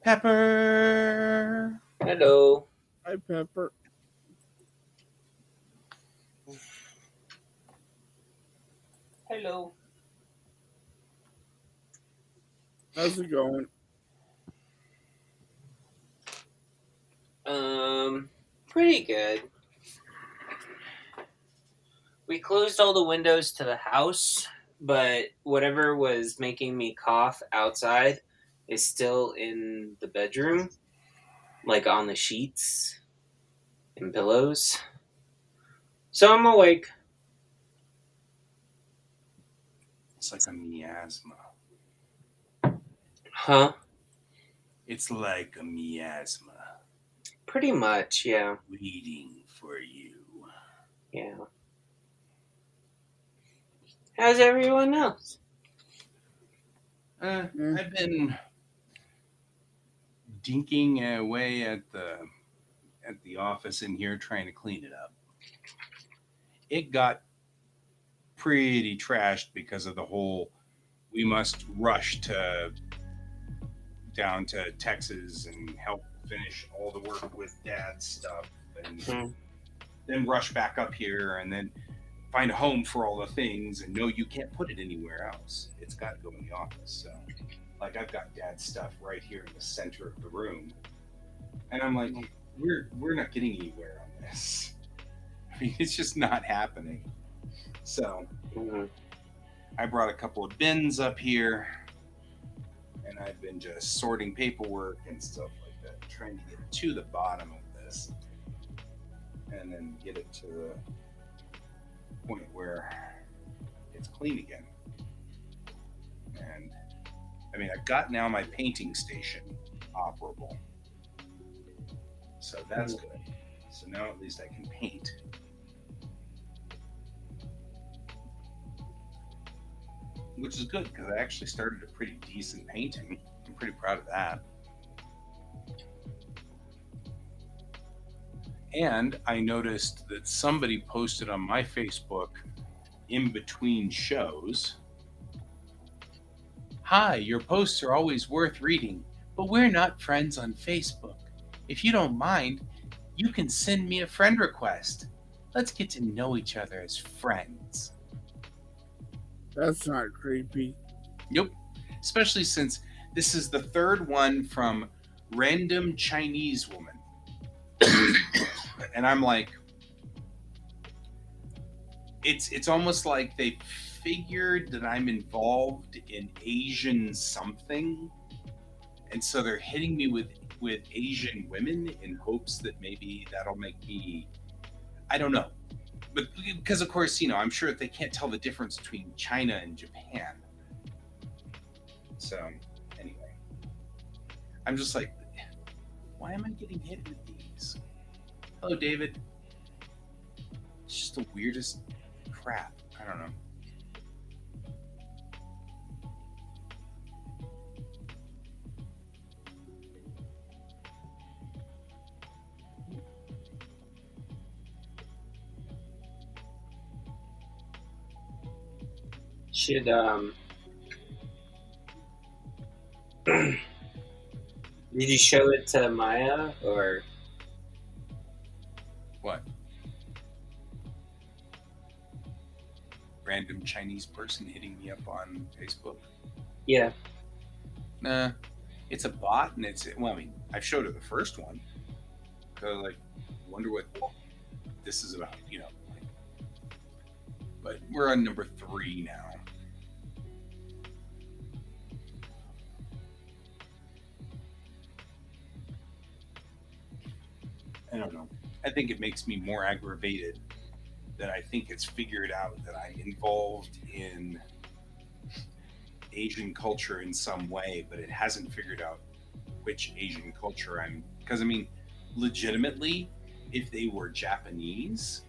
Pepper. Hello. Hi, Pepper. Hello. How's it going? Pretty good. We closed all the windows to the house, but whatever was making me cough outside is still in the bedroom, like on the sheets and pillows. So I'm awake. It's like a miasma. Huh? It's like a miasma Pretty much, yeah. waiting for you. Yeah. How's everyone else? I've been dinking away at the office in here trying to clean it up. It got pretty trashed because of the whole we must rush to down to Texas and help finish all the work with dad's stuff and Hmm. then rush back up here and then find a home for all the things and no you can't put it anywhere else. It's got to go in the office. So like I've got dad's stuff right here in the center of the room. And I'm like, we're not getting anywhere on this. I mean, it's just not happening. So Hmm. I brought a couple of bins up here and I've been just sorting paperwork and stuff like that, trying to get to the bottom of this and then get it to the point where it's clean again. And I mean, I've got now my painting station operable. So that's good. So now at least I can paint. Which is good because I actually started a pretty decent painting. I'm pretty proud of that. And I noticed that somebody posted on my Facebook in between shows, "Hi, your posts are always worth reading, but we're not friends on Facebook. If you don't mind, you can send me a friend request. Let's get to know each other as friends." That's not creepy. Nope. Especially since this is the third one from random Chinese woman. And I'm like, it's almost like they figured that I'm involved in Asian something, and so they're hitting me with Asian women in hopes that maybe that'll make me, I don't know, but because of course I'm sure that they can't tell the difference between China and Japan. So anyway, I'm just like, why am I getting hit with these? Hello, David. It's just the weirdest crap. I don't know. Should did you show it to Maya or What? Random Chinese person hitting me up on Facebook? yeah? Nah, it's a bot, and well, I mean, I've showed her the first one. So like, wonder what this is about, Like, but we're on number 3 now. I don't know. I think it makes me more aggravated that I think it's figured out that I'm involved in Asian culture in some way, but it hasn't figured out which Asian culture I'm. Because I mean, legitimately, if they were Japanese,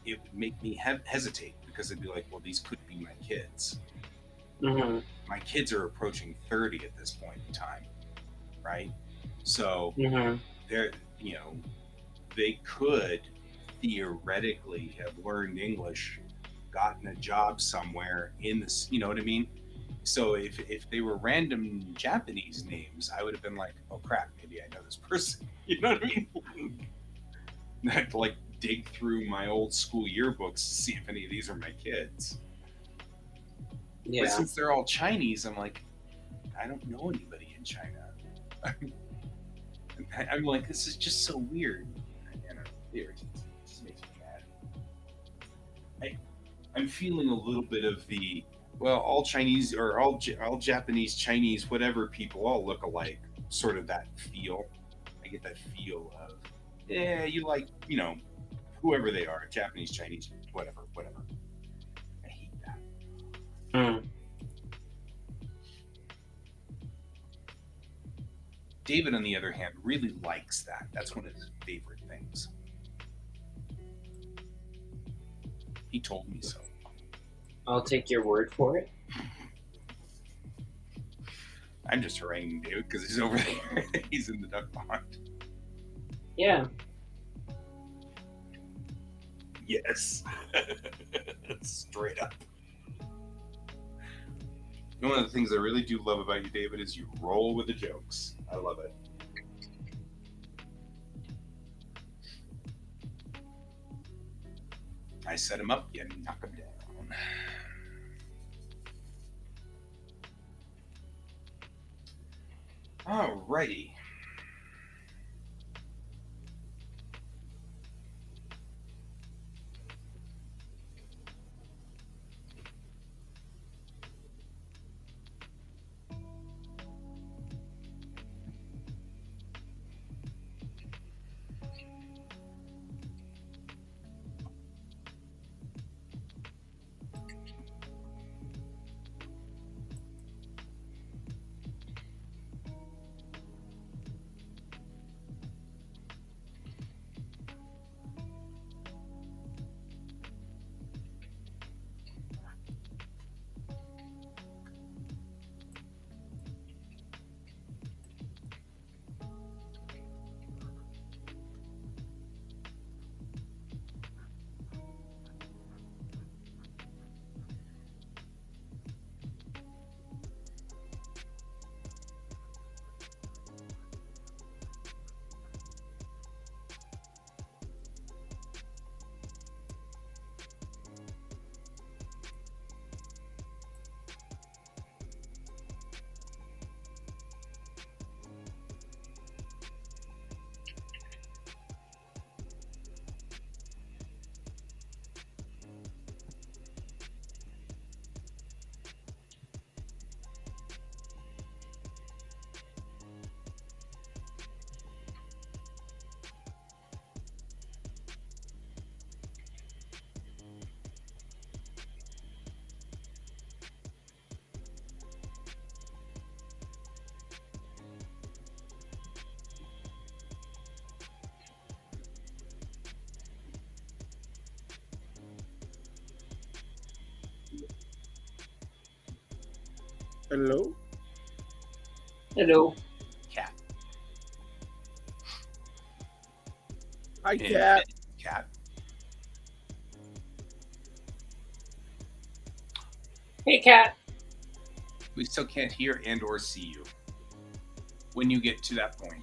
it would make me hesitate because it'd be like, well, these could be my kids. Mm-hmm. My kids are approaching 30 at this point in time, right? So Mm-hmm. they're, they could theoretically have learned English, gotten a job somewhere in this, you know what I mean? So if they were random Japanese names, I would have been like, oh crap, maybe I know this person. You know what I mean? I have to like dig through my old school yearbooks to see if any of these are my kids. But Yeah. since they're all Chinese, I'm like, I don't know anybody in China. I'm like, this is just so weird. And it irritates me. It just makes me mad. I'm feeling a little bit of the well, all Chinese or all Japanese, Chinese, whatever people all look alike. Sort of that feel. I get that feel of yeah, you like whoever they are, Japanese, Chinese, whatever. I hate that. Hmm. David, on the other hand, really likes that. That's one of his favorite things. He told me so. I'll take your word for it. I'm just haranguing David because he's over there. He's in the duck pond. Yeah. Yes. Straight up. One of the things I really do love about you, David, is you roll with the jokes. I love it. I set him up, you knock him down. Alrighty. Hello? Hello. Cat. Hi, And Cat. Cat. Hey, cat. We still can't hear and or see you. When you get to that point.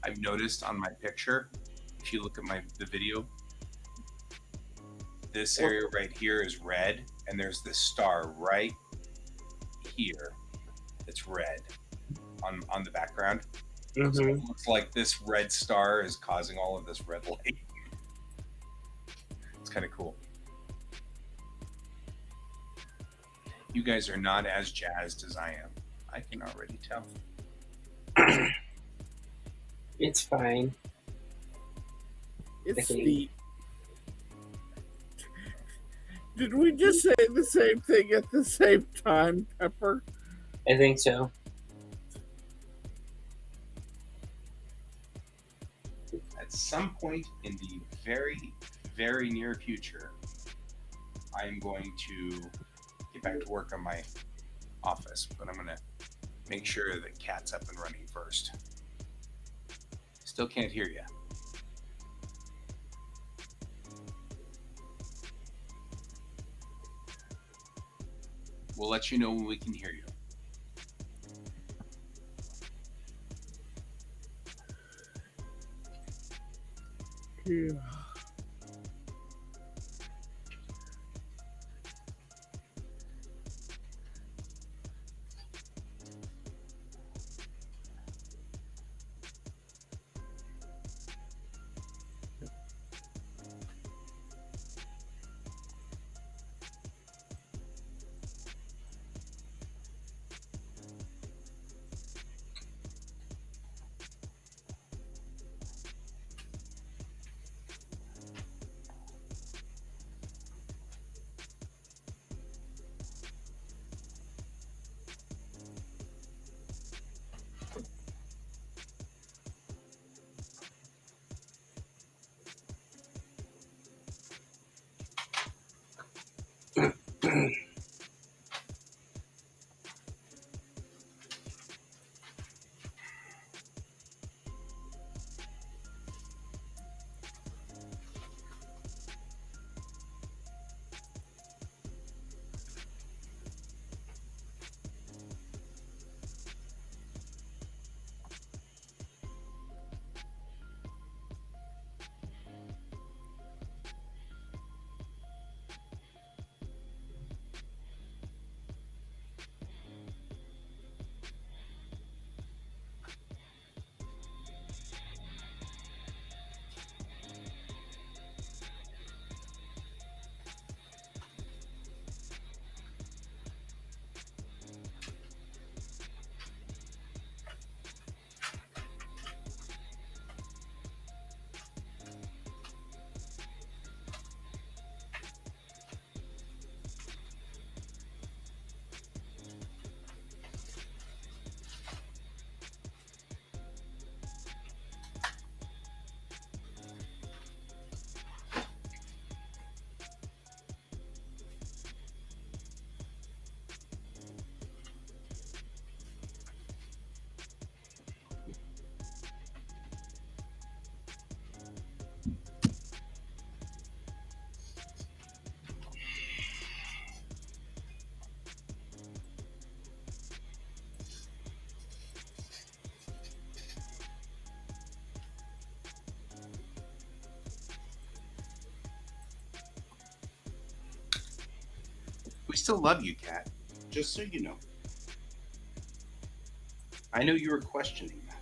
I've noticed on my picture, if you look at the video, this area right here is red, and there's this star right here that's red on the background. So it looks like this red star is causing all of this red light. It's kind of cool. You guys are not as jazzed as I am. I can already tell. It's fine. It's Okay. the. Did we just say the same thing at the same time, Pepper? I think so. At some point in the very, very near future, I am going to get back to work on my office, but I'm going to make sure the cat's up and running first. Still can't hear you. We'll let you know when we can hear you. Yeah. We still love you, Cat. Just so you know. I know you were questioning that.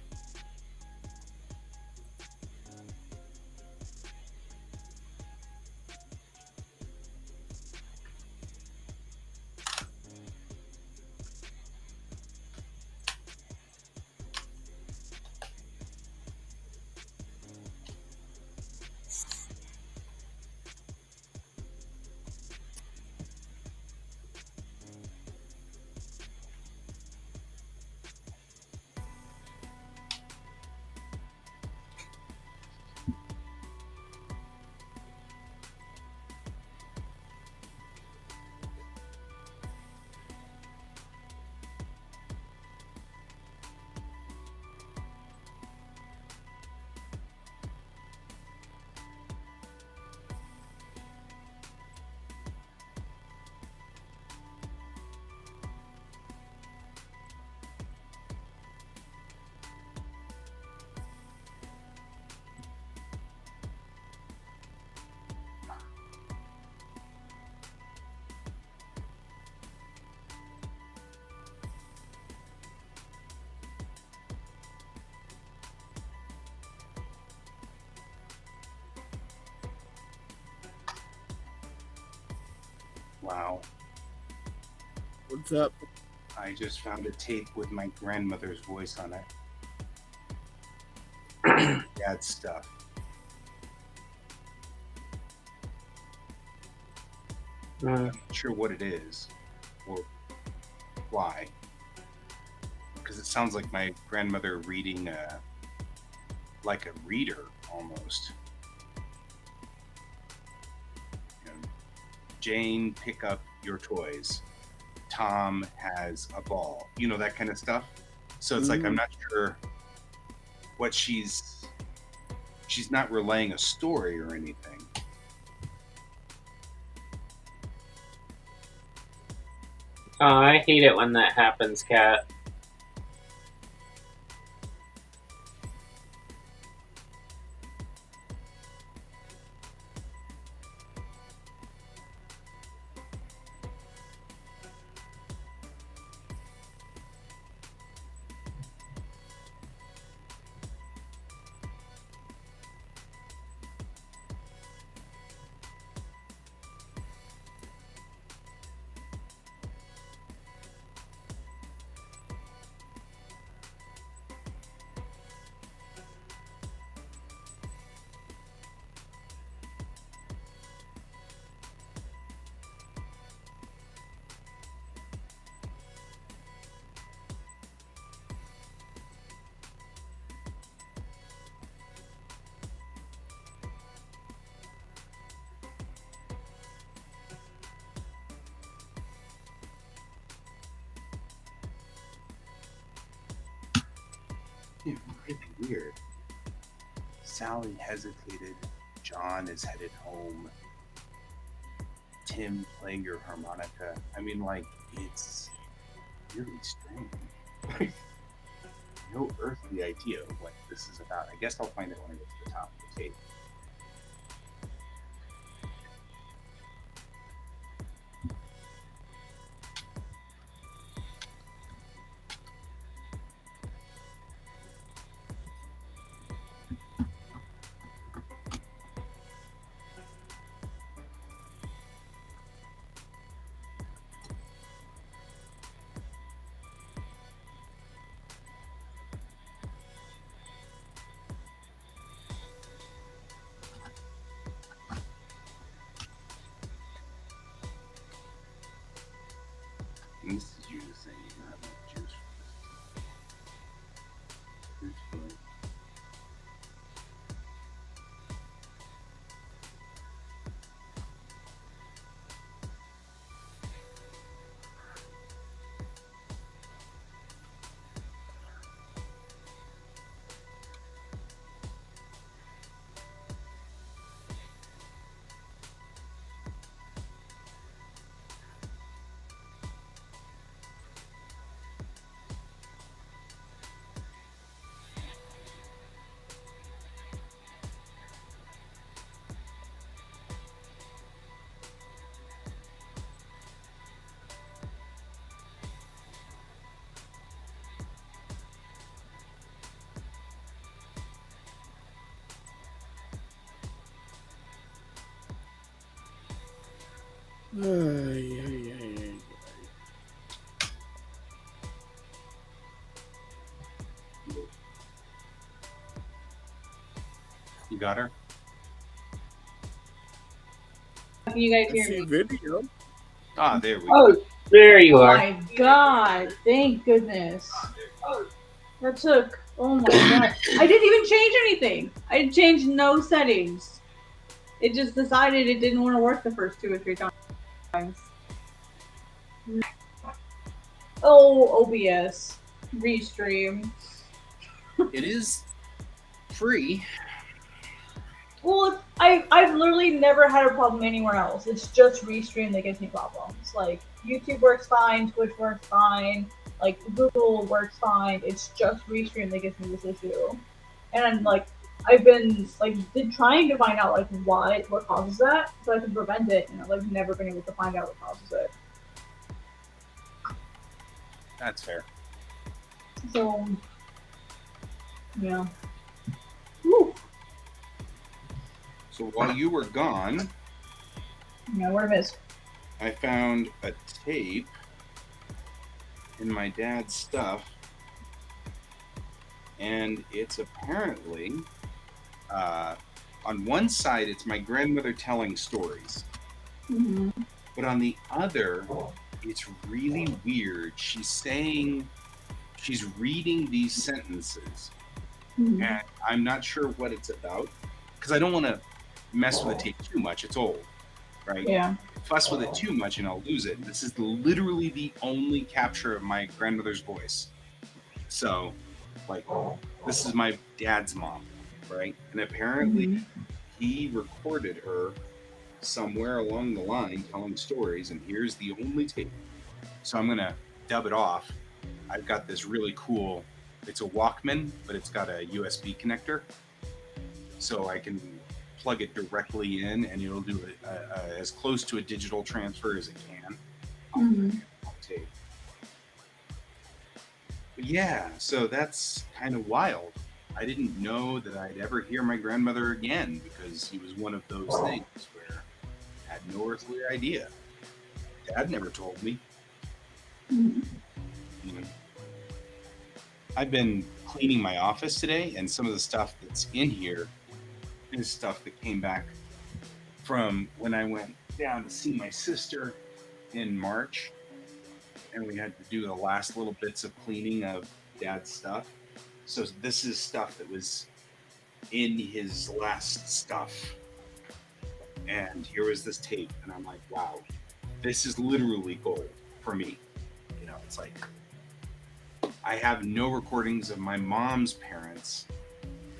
Wow. What's up? I just found a tape with my grandmother's voice on it. Dad stuff. I'm not sure what it is or why. Because it sounds like my grandmother reading like a reader almost. You know, Jane, pick up your toys. Tom has a ball. You know, that kind of stuff. So it's like I'm not sure what she's not relaying a story or anything. Oh, I hate it when that happens, Kat. Yeah, really weird. Sally hesitated. John is headed home. Tim playing your harmonica. I mean, like, it's really strange. No earthly idea what this is about. I guess I'll find it when I get to the top of the tape. And this is you just saying you don't have enough juice for this. Fruit's good. Ay, ay, ay, ay. You got her? Can you guys I hear see me? video. Ah, there we Oh, go. there you Oh are. my god, thank goodness. That took, oh my god. I didn't even change anything. I changed no settings. It just decided it didn't want to work the first 2 or 3 times. Oh, OBS. Restream. It is free. Well, I've literally never had a problem anywhere else. It's just Restream that gives me problems. Like, YouTube works fine, Twitch works fine, like, Google works fine. It's just Restream that gives me this issue. And, like, I've been, like, trying to find out, like, what causes that, so I can prevent it, and I've, like, never been able to find out what causes it. That's fair. So, yeah. Woo. So while you were gone, Yeah, what I missed. I found a tape in my dad's stuff, and it's apparently on one side it's my grandmother telling stories, Mm-hmm. but on the other it's really weird. She's reading these sentences, Mhm. and I'm not sure what it's about because I don't want to mess with the tape too much. It's old, right? Yeah. Fuss with it too much and I'll lose it. This is literally the only capture of my grandmother's voice. So, like, this is my dad's mom, right? And apparently Mhm. he recorded her somewhere along the line telling stories, and here's the only tape. So I'm gonna dub it off. I've got this really cool. It's a Walkman, but it's got a USB connector, so I can plug it directly in, and it'll do as close to a digital transfer as it can Mhm. on tape. But yeah, so that's kind of wild. I didn't know that I'd ever hear my grandmother again because he was one of those things where I had no earthly idea. Dad never told me. Mhm. You know, I've been cleaning my office today, and some of the stuff that's in here is stuff that came back from when I went down to see my sister in March, and we had to do the last little bits of cleaning of Dad's stuff. So this is stuff that was in his last stuff, and here was this tape, and I'm like, wow, this is literally gold for me. You know, it's like I have no recordings of my mom's parents.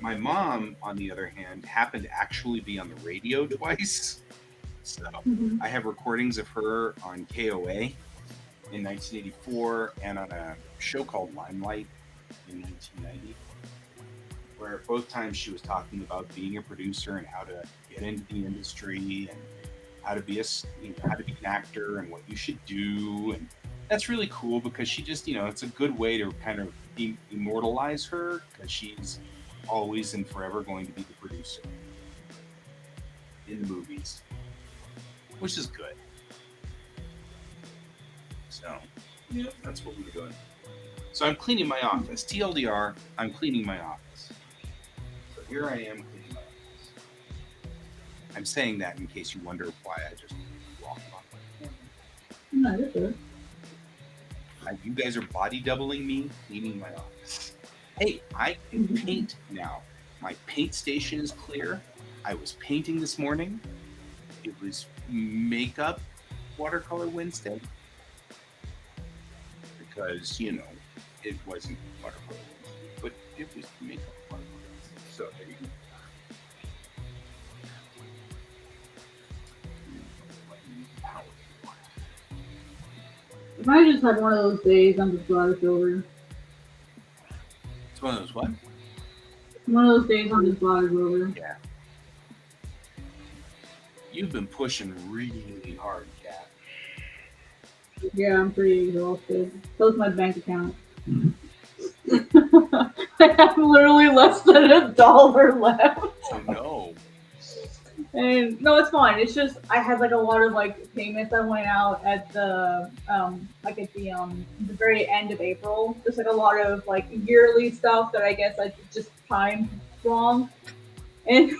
My mom, on the other hand, happened to actually be on the radio twice. So Mhm. I have recordings of her on KOA in 1984 and on a show called Limelight in 1990, where both times she was talking about being a producer and how to get into the industry and how to be how to be an actor and what you should do. And that's really cool because she just, it's a good way to kind of immortalize her because she's always and forever going to be the producer in the movies, which is good. So, yeah, that's what we're doing. So I'm cleaning my office. TLDR, I'm cleaning my office. So here I am cleaning my office. I'm saying that in case you wonder why I just walked off my camera. No, you're good. You guys are body doubling me cleaning my office. Hey, I can paint now. My paint station is clear. I was painting this morning. It was makeup watercolor Wednesday because, it wasn't watercolor Wednesday, but it was makeup watercolor Wednesday. So there you go. If I just had one of those days, I'm just glad it's over. It's one of those what? One of those days, I'm just glad it's over. Yeah. You've been pushing really hard, Kat. Yeah, I'm pretty exhausted. So's my bank account. I have literally less than $1 left. Oh no. And no, it's fine. It's just I had like a lot of like payments that went out at the the very end of April. Just like a lot of like yearly stuff that I guess I just timed wrong. And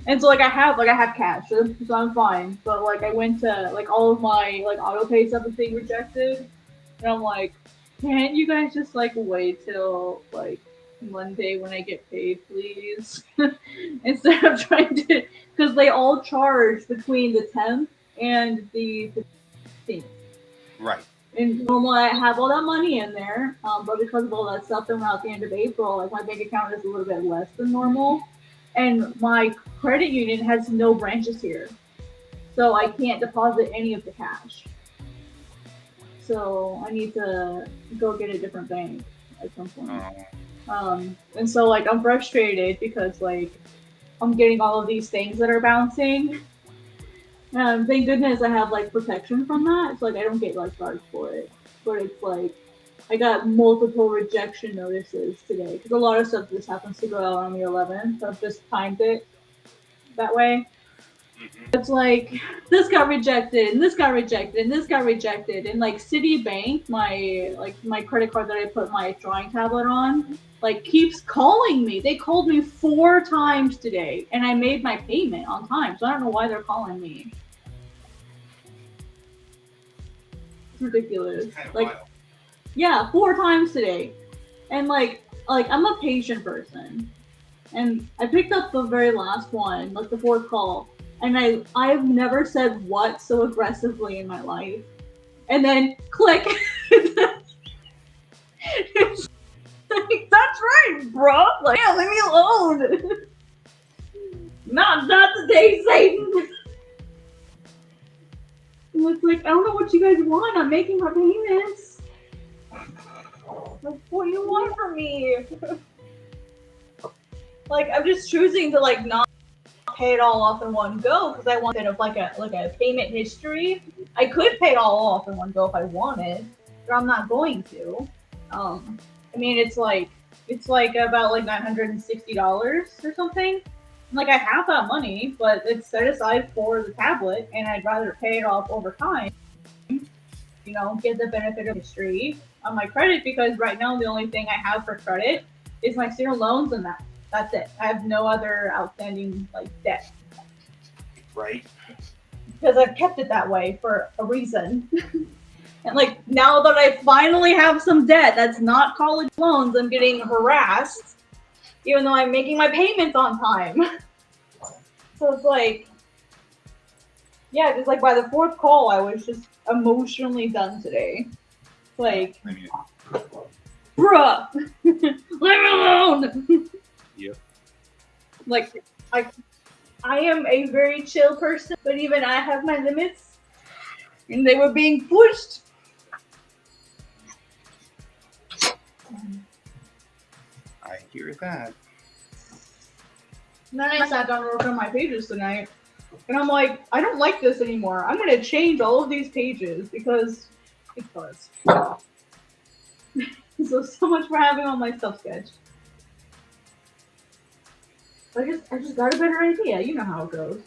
and so like I have cash, so I'm fine. But like I went to like all of my like auto pay stuff is being rejected. And I'm like, can't you guys just like wait till like Monday when I get paid, please? Instead of trying to, because they all charge between the 10th and the 15th. Right. And normally I have all that money in there, but because of all that stuff that went out at the end of April, like my bank account is a little bit less than normal. And my credit union has no branches here, so I can't deposit any of the cash. So I need to go get a different bank at some point. And so like I'm frustrated because like I'm getting all of these things that are bouncing. Thank goodness I have like protection from that. So like I don't get like charged for it. But it's like I got multiple rejection notices today because a lot of stuff just happens to go out on the 11th. So I've just timed it that way. It's like this got rejected, and this got rejected, and this got rejected, and like Citibank, my credit card that I put my drawing tablet on, like keeps calling me. They called me 4 times today, and I made my payment on time, so I don't know why they're calling me. It's ridiculous. Kind of Like, wild. yeah, 4 times today, and like I'm a patient person. and I picked up the very last one, like the fourth call, and I've never said what so aggressively in my life. And then click. It's like, that's right, bro. Like, yeah, leave me alone. Not today, Satan. And it's like, I don't know what you guys want. I'm making my payments. Like, what do you want from me? Like, I'm just choosing to like not pay it all off in one go because I want of like a payment history. I could pay it all off in one go if I wanted, but I'm not going to. I mean, it's like about like $960 or something. Like, I have that money, but it's set aside for the tablet, and I'd rather pay it off over time. You know, get the benefit of history on my credit, because right now the only thing I have for credit is my student loans, and that's it. I have no other outstanding like debt. Right. Because I've kept it that way for a reason. And like, now that I finally have some debt that's not college loans, I'm getting harassed, even though I'm making my payments on time. So it's like, yeah, just like by the fourth call, I was just emotionally done today. Like, I mean, bruh, leave me alone. Yep. Like, I am a very chill person, but even I have my limits, and they were being pushed. I hear that. And then I sat down and worked on my pages tonight, and I'm like, I don't like this anymore. I'm gonna change all of these pages because. So much for having all my stuff sketched. I just got a better idea. You know how it goes.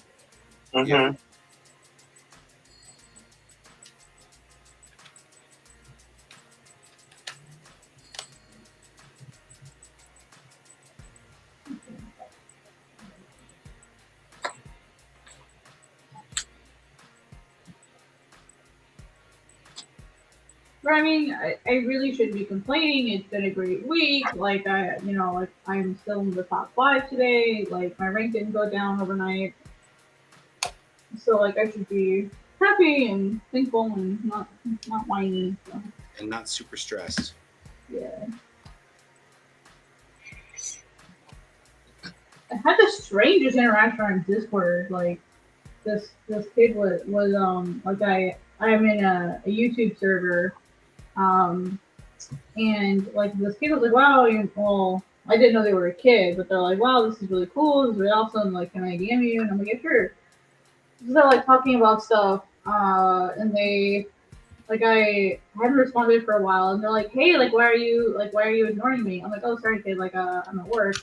Mm-hmm. But I mean, I really shouldn't be complaining. It's been a great week. Like, I'm still in the top 5 today. Like, my rank didn't go down overnight. So like, I should be happy and thankful and not whiny. So, And not super stressed. yeah. I had the strangest interaction on Discord. Like, this kid was like, I'm in a YouTube server. And like, this kid was like, wow, well, I didn't know they were a kid, but they're like, wow, this is really cool, this is really awesome, like, can I DM you? And I'm like, yeah, sure. So they're like talking about stuff, and they, like, I hadn't responded for a while, and they're like, hey, like, why are you ignoring me? I'm like, oh, sorry, kid, like, I'm at work.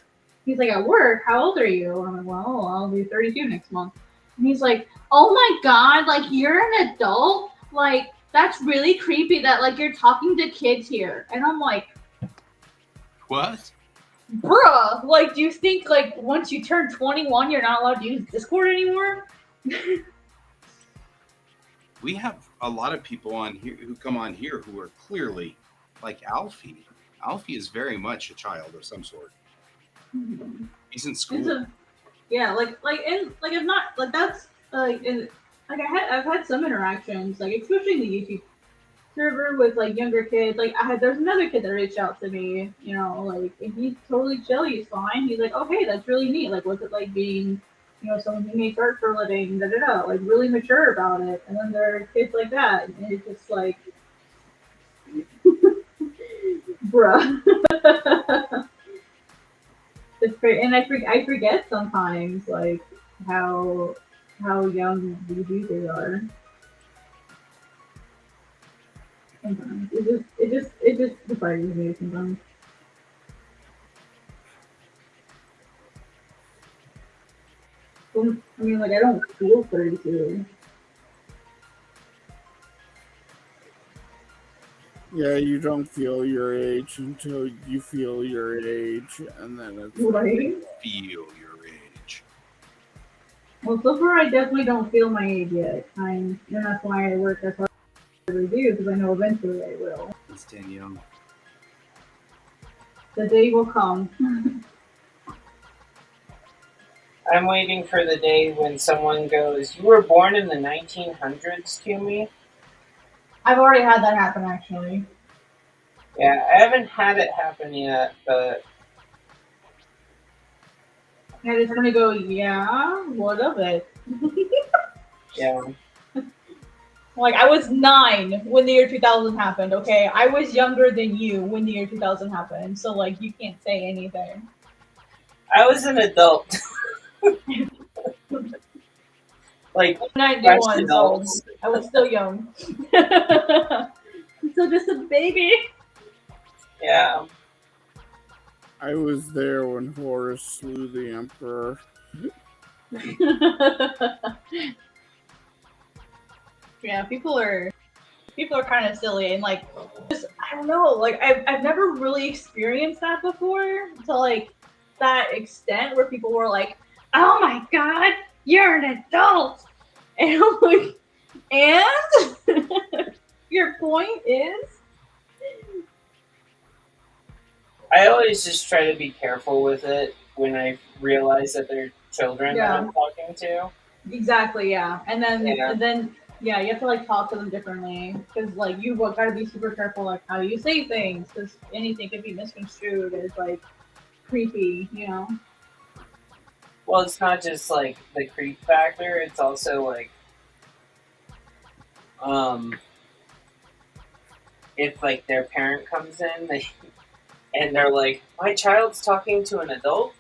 He's like, at work? How old are you? And I'm like, well, I'll be 32 next month. And he's like, oh my god, like, you're an adult? Like, that's really creepy that, like, you're talking to kids here. And I'm like, What? bruh, like, do you think, like, once you turn 21, you're not allowed to use Discord anymore? We have a lot of people on here who come on here who are clearly like Alfie. Alfie is very much a child of some sort. He's in school. Yeah, like, if not, like, that's, like, I've had some interactions, like, especially in the YouTube server with, like, younger kids. Like, there's another kid that reached out to me, you know, like, and he's totally chill, he's fine. He's like, oh, hey, that's really neat. Like, what's it like being, you know, someone who makes art for a living, da-da-da, like, really mature about it. And then there are kids like that, and it's just like, bruh. It's great. And I forget sometimes, like, how young these users are. Sometimes it just surprises me sometimes. I mean, like, I don't feel 32. Yeah, you don't feel your age until you feel your age, and then it's Right? Feel your age. Well, so far I definitely don't feel my age yet. And that's why I work as hard as I do, because I know eventually I will. It's Danielle. The day will come. I'm waiting for the day when someone goes, "You were born in the 1900s" to me. I've already had that happen, actually. Yeah, I haven't had it happen yet, but And it's gonna go, yeah, what of it? yeah. Like, I was 9 when the year 2000 happened, okay? I was younger than you when the year 2000 happened, so, like, you can't say anything. I was an adult. Like, 91, so adults. I was still young. So just a baby. Yeah. I was there when Horus slew the Emperor. Yeah, people are kind of silly and like, just, I don't know, like I've never really experienced that before to like that extent where people were like, "Oh my god, you're an adult," and I'm like, and your point is, I always just try to be careful with it when I realize that they're children that I'm talking to. exactly, yeah, and Yeah. then yeah, you have to like talk to them differently because like you got to be super careful like how you say things because anything could be misconstrued as like creepy, you know. Well, it's not just like the creep factor, it's also like if like their parent comes in and they're like, "My child's talking to an adult?"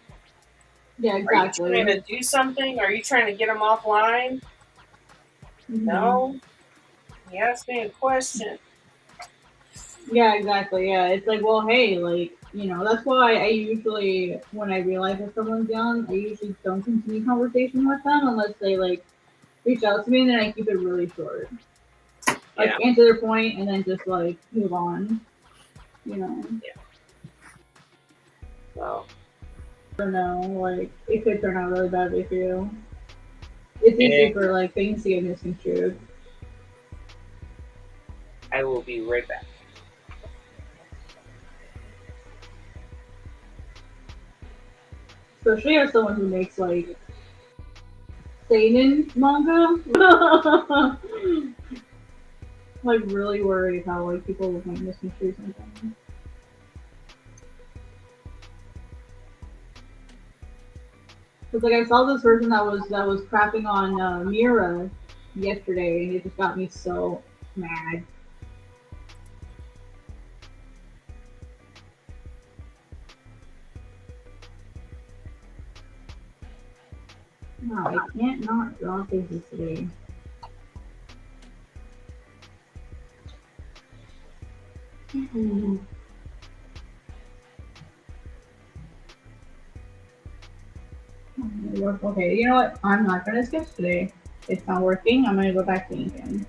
Yeah, exactly. Are you trying to do something? Are you trying to get them offline? Mm-hmm. No. He asked me a question. Yeah, exactly. Yeah, it's like, well, hey, like, you know, that's why I usually, when I realize that someone's young, I usually don't continue conversation with them unless they like reach out to me, and then I keep it really short. Like, Yeah. answer their point, and then just like move on. You know. Yeah. So. I don't know. Like, it could turn out really badly for you. It's easy for like things to get misconstrued. I will be right back. Especially as someone who makes like seinen manga. Like really worried how like people might misconstrue something. Cause like I saw this person that was crapping on Mira yesterday, and it just got me so mad. No, I can't not draw faces today. Okay, you know what? I'm not gonna sketch today. It's not working. I'm gonna go back to inking.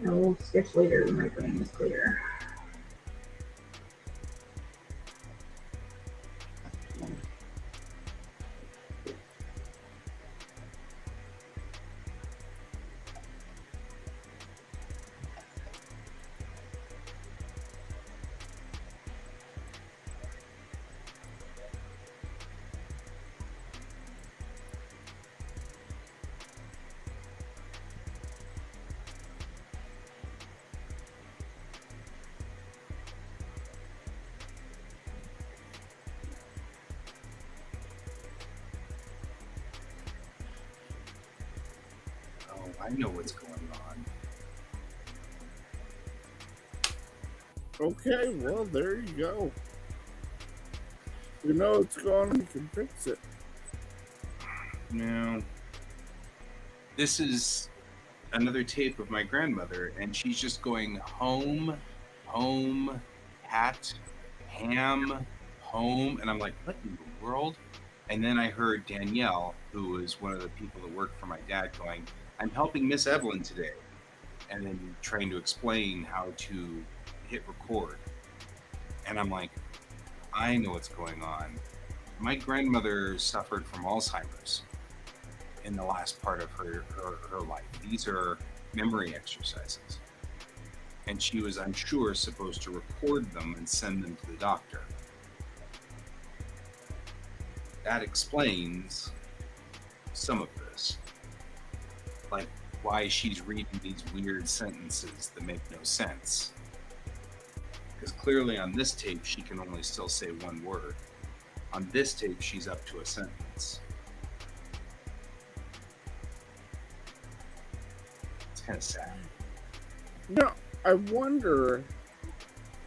I will sketch later when my brain is clear. I know what's going on. Okay, well, there you go. You know what's going on, you can fix it. No. This is another tape of my grandmother, and she's just going home, home, hat, ham, home. And I'm like, what in the world? And then I heard Danielle, who was one of the people that worked for my dad, going, "I'm helping Miss Evelyn today," and then trying to explain how to hit record. And I'm like, I know what's going on. My grandmother suffered from Alzheimer's in the last part of her life. These are memory exercises. And she was, I'm sure, supposed to record them and send them to the doctor. that explains some of this. Like why she's reading these weird sentences that make no sense. Because clearly on this tape, she can only still say one word. On this tape, she's up to a sentence. It's kind of sad. No, I wonder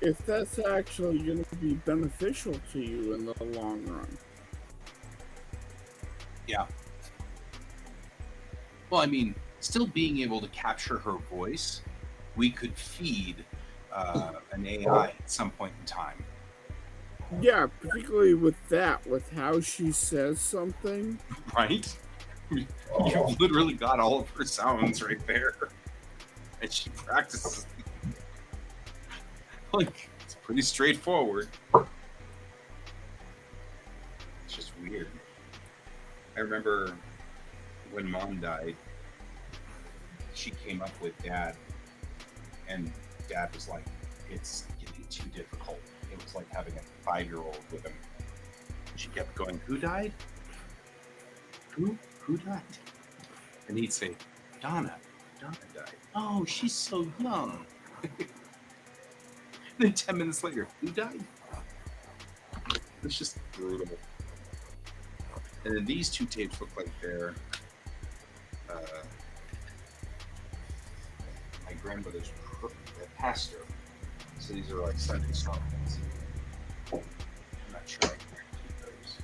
if that's actually going to be beneficial to you in the long run. Yeah. Well, I mean, still being able to capture her voice, we could feed an AI at some point in time. Yeah, particularly with that, with how she says something. Right? You've literally got all of her sounds right there. And she practices. Like, it's pretty straightforward. It's just weird. I remember when Mom died, she came up with Dad, and Dad was like, it's getting too difficult. It was like having a 5-year-old with him. She kept going, who died? Who died? And he'd say, Donna died. Oh, she's so young. Then 10 minutes later, who died? It's just brutal. And then these two tapes look like they're my grandmother's pastor. So these are like Sunday sermons. I'm not sure I can keep those.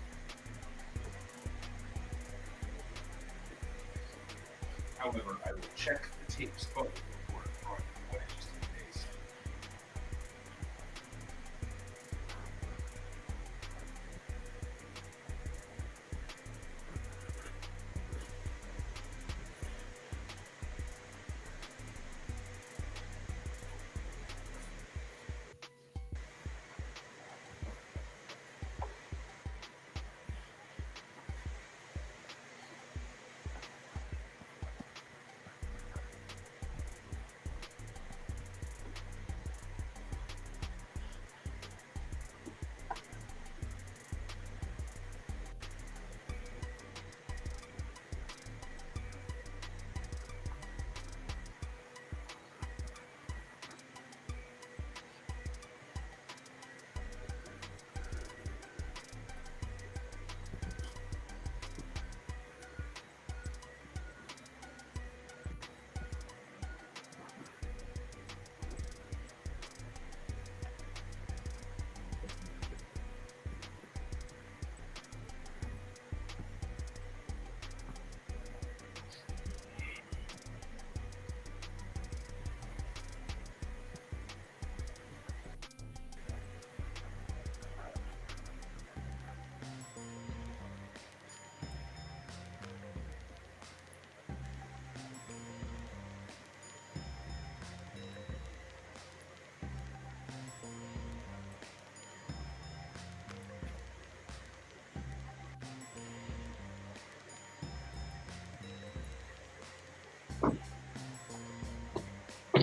However, I will check the tapes both before throwing them away just in case.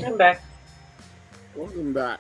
I'm back. Welcome back.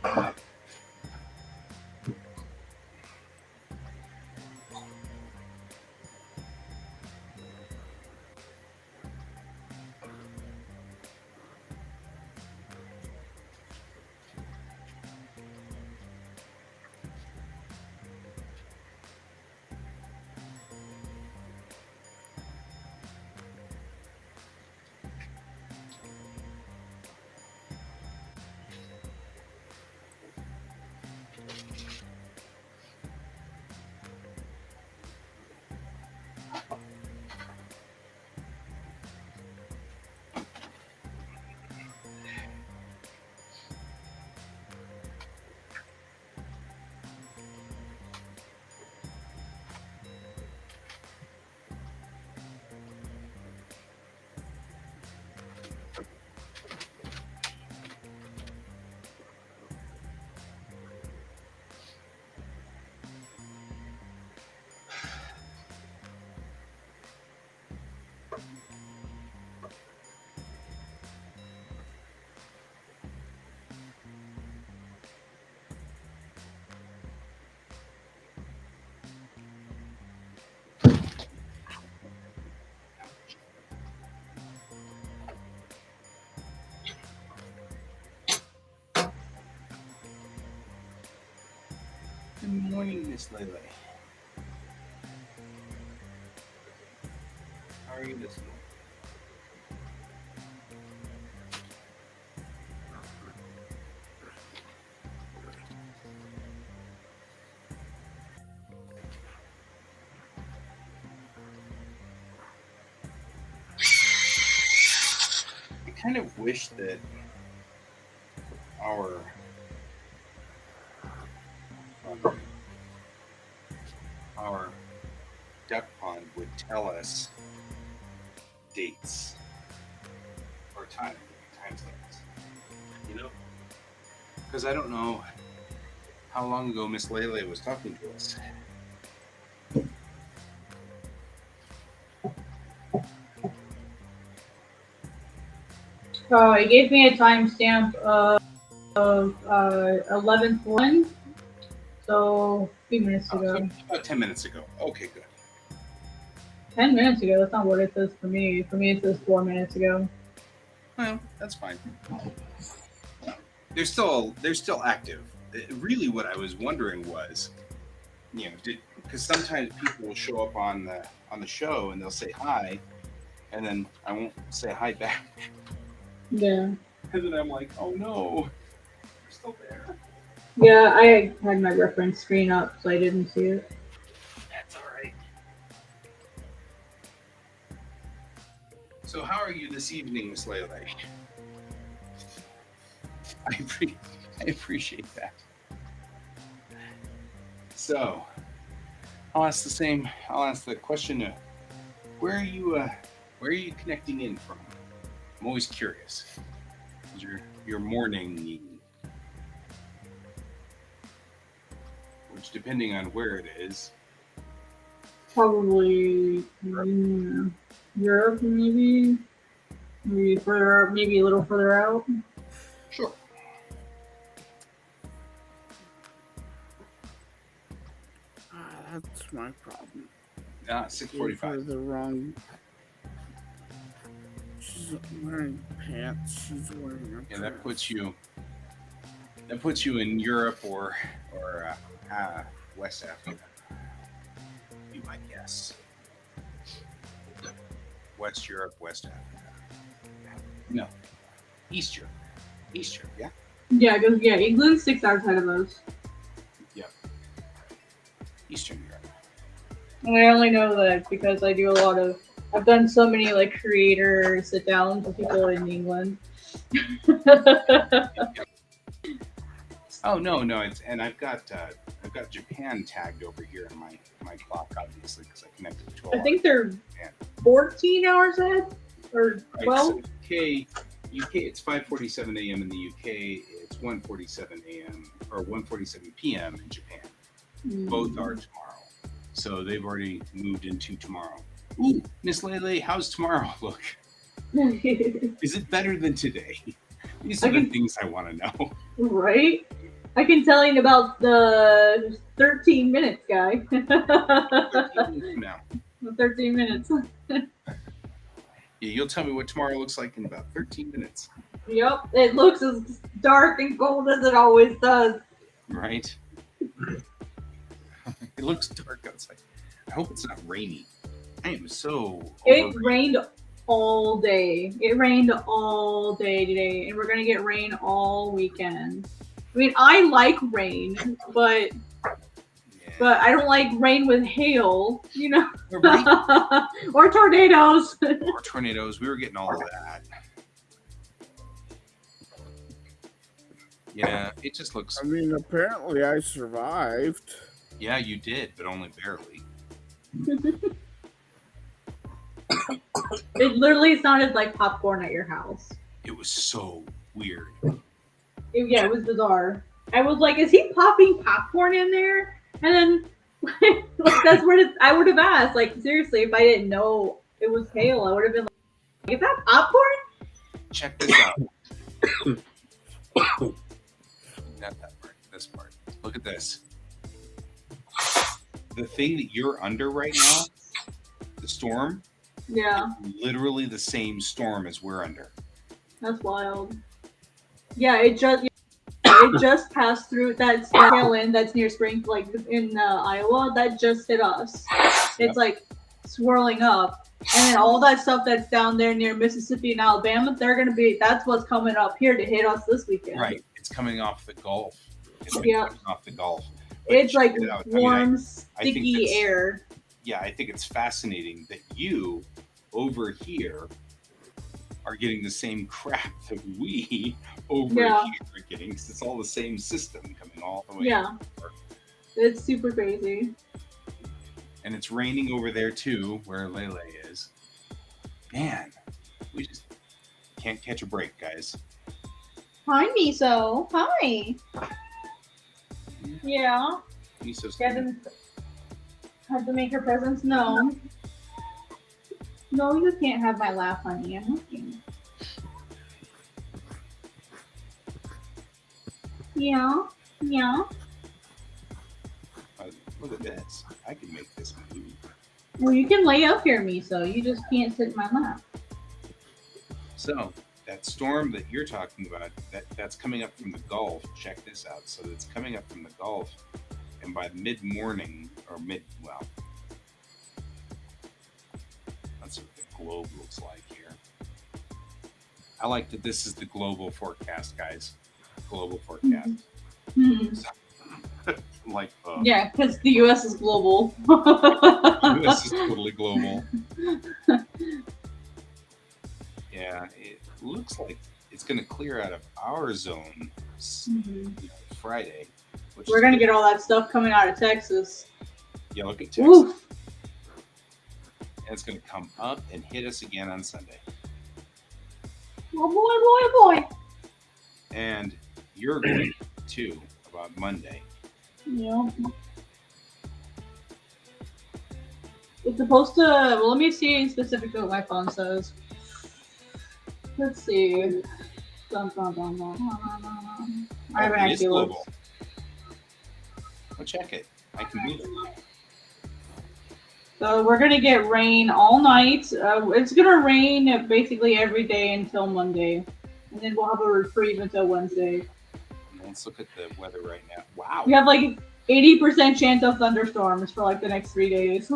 Good morning, Miss Lele. How are you this morning? I kind of wish that our our duck pond would tell us dates or timestamps. You know, because I don't know how long ago Miss Lele was talking to us. It gave me a timestamp of 11:01, so a few minutes ago. So about 10 minutes ago. Okay, good. 10 minutes ago. That's not what it says for me. For me, it says 4 minutes ago. Well, that's fine. They're still active. Really, what I was wondering was, because sometimes people will show up on the show and they'll say hi, and then I won't say hi back. Yeah. And then I'm like, oh no, they're still there. Yeah, I had my reference screen up, so I didn't see it. That's all right. So how are you this evening, Miss Lele? I appreciate that. So, I'll ask the question: where are you connecting in from? I'm always curious. Your morning, which, depending on where it is, Probably Europe, maybe further, maybe a little further out. sure. That's my problem. 6:45. The wrong. She's wearing pants. She's wearing a Yeah, that dress. puts you in Europe or West Africa. Be my guess. West Europe, West Africa. No, East Europe. East Europe, yeah. Yeah, because England's 6 hours ahead of us. Eastern Europe. And I only know that because I've done so many like creator sit downs with people in England. Oh no, and I've got Japan tagged over here in my clock, obviously, because I connected to 12. I think they're 14 hours ahead or 12. Right, so UK, it's 5:47 a.m. in the UK. It's 1:47 a.m. or 1:47 p.m. in Japan. Both are tomorrow, so they've already moved into tomorrow. Ooh, Miss Lele, how's tomorrow look? Is it better than today? These are the things I want to know. Right? I can tell you in about the 13 minutes, guy. 13 minutes from now. 13 minutes. Yeah, you'll tell me what tomorrow looks like in about 13 minutes. Yep, it looks as dark and cold as it always does. Right? It looks dark outside. I hope it's not rainy. I am so. It rained all day. It rained all day today, and we're gonna get rain all weekend. I mean, I like rain, but I don't like rain with hail, you know, Right? or tornadoes. Or tornadoes. We were getting all of that. Yeah, it just looks. I mean, apparently I survived. Yeah, you did, but only barely. It literally sounded like popcorn at your house. It was so weird. Yeah, it was bizarre. I was like, is he popping popcorn in there? And then, like, that's what I would have asked. Like, seriously, if I didn't know it was hail, I would have been like, is that popcorn? Check this out. Not that part. This part. Look at this. The thing that you're under right now, the storm, Yeah, literally the same storm as we're under. that's wild. Yeah, it just passed through that tail end that's near Spring, like in Iowa. That just hit us. It's like swirling up, and then all that stuff that's down there near Mississippi and Alabama, that's what's coming up here to hit us this weekend. Right. It's coming off the Gulf. Yeah. Coming off the Gulf. But It's check like it out. warm, I think sticky that's- air. Yeah, I think it's fascinating that you over here are getting the same crap that we over here are getting, because it's all the same system coming all the way. Yeah, it's super crazy. And it's raining over there too, where Lele is. Man, we just can't catch a break, guys. Hi, Miso. Hi. Yeah. Miso's Kevin had to make her presence known. No, you can't have my laugh, honey. I'm looking. Yeah. Yeah. Look at this. I can make this move. Well, you can lay up here, Miso. You just can't sit in my lap. So that storm that you're talking about, that's coming up from the Gulf. Check this out. So it's coming up from the Gulf, and by mid-morning or that's what the globe looks like here. I like that this is the global forecast, guys. Global forecast. Like yeah, because the U.S. is global. US is totally global. Yeah, it looks like it's going to clear out of our zone Friday. We're going to get all that stuff coming out of Texas. Yeah, look at Texas. Oof. And it's going to come up and hit us again on Sunday. Oh, boy, boy, boy. And you're going to about Monday. Yeah. It's supposed to. Well, let me see specifically what my phone says. Let's see. Dun, dun, dun, dun, dun, dun, dun. I haven't It is actually looked. global. Well, check it. I can move it. So we're gonna get rain all night. It's gonna rain basically every day until Monday, and then we'll have a reprieve until Wednesday. Let's look at the weather right now. Wow. We have like 80% chance of thunderstorms for like the next 3 days.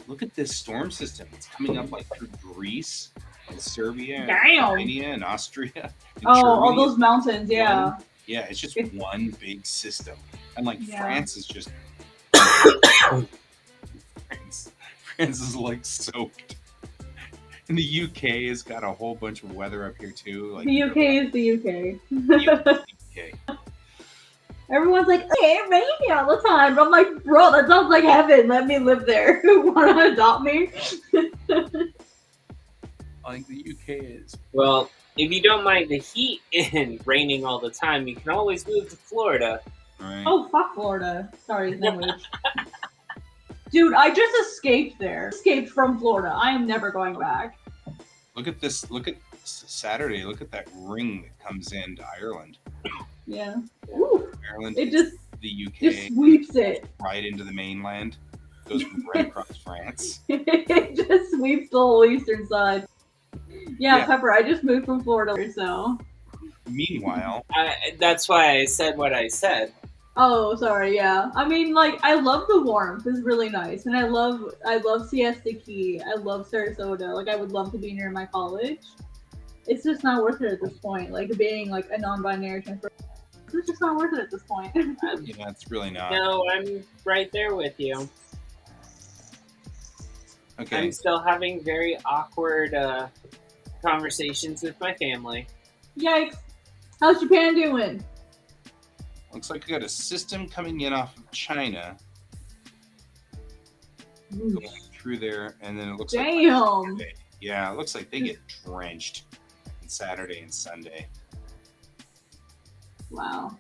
Look at this storm system. It's coming up like through Greece and Serbia and Damn. Romania and Austria. And All Germany. those mountains, yeah. Yeah, it's just one big system. And like Yeah. France is just France is like soaked. And the UK has got a whole bunch of weather up here too. Like The UK is the UK. the UK. Everyone's like, hey, it rains all the time. I'm like, bro, that sounds like heaven. Let me live there. Want to adopt me? Like the UK is. Well, if you don't mind the heat and raining all the time, you can always move to Florida. Right. Oh, fuck Florida. Sorry, language. Dude, I just escaped there. Escaped from Florida. I am never going back. Look at this. Look at Saturday. Look at that ring that comes into Ireland. Yeah. Yeah. Ooh, Maryland it hits just the just UK sweeps it. right into the mainland, goes right across France. It just sweeps the whole eastern side. Yeah, Yeah. Pepper, I just moved from Florida, so. Meanwhile, That's why I said what I said. Oh, sorry. Yeah, I mean, like, I love the warmth. It's really nice, and I love Siesta Key. I love Sarasota. Like, I would love to be near my college. It's just not worth it at this point. Like, being like a non-binary transfer, it's just not worth it at this point. yeah, it's really not. No, I'm right there with you. Okay. I'm still having very awkward conversations with my family. Yikes! How's Japan doing? Looks like we got a system coming in off of China, going through there, and then it looks like Damn. yeah, it looks like they get drenched on Saturday and Sunday. Wow.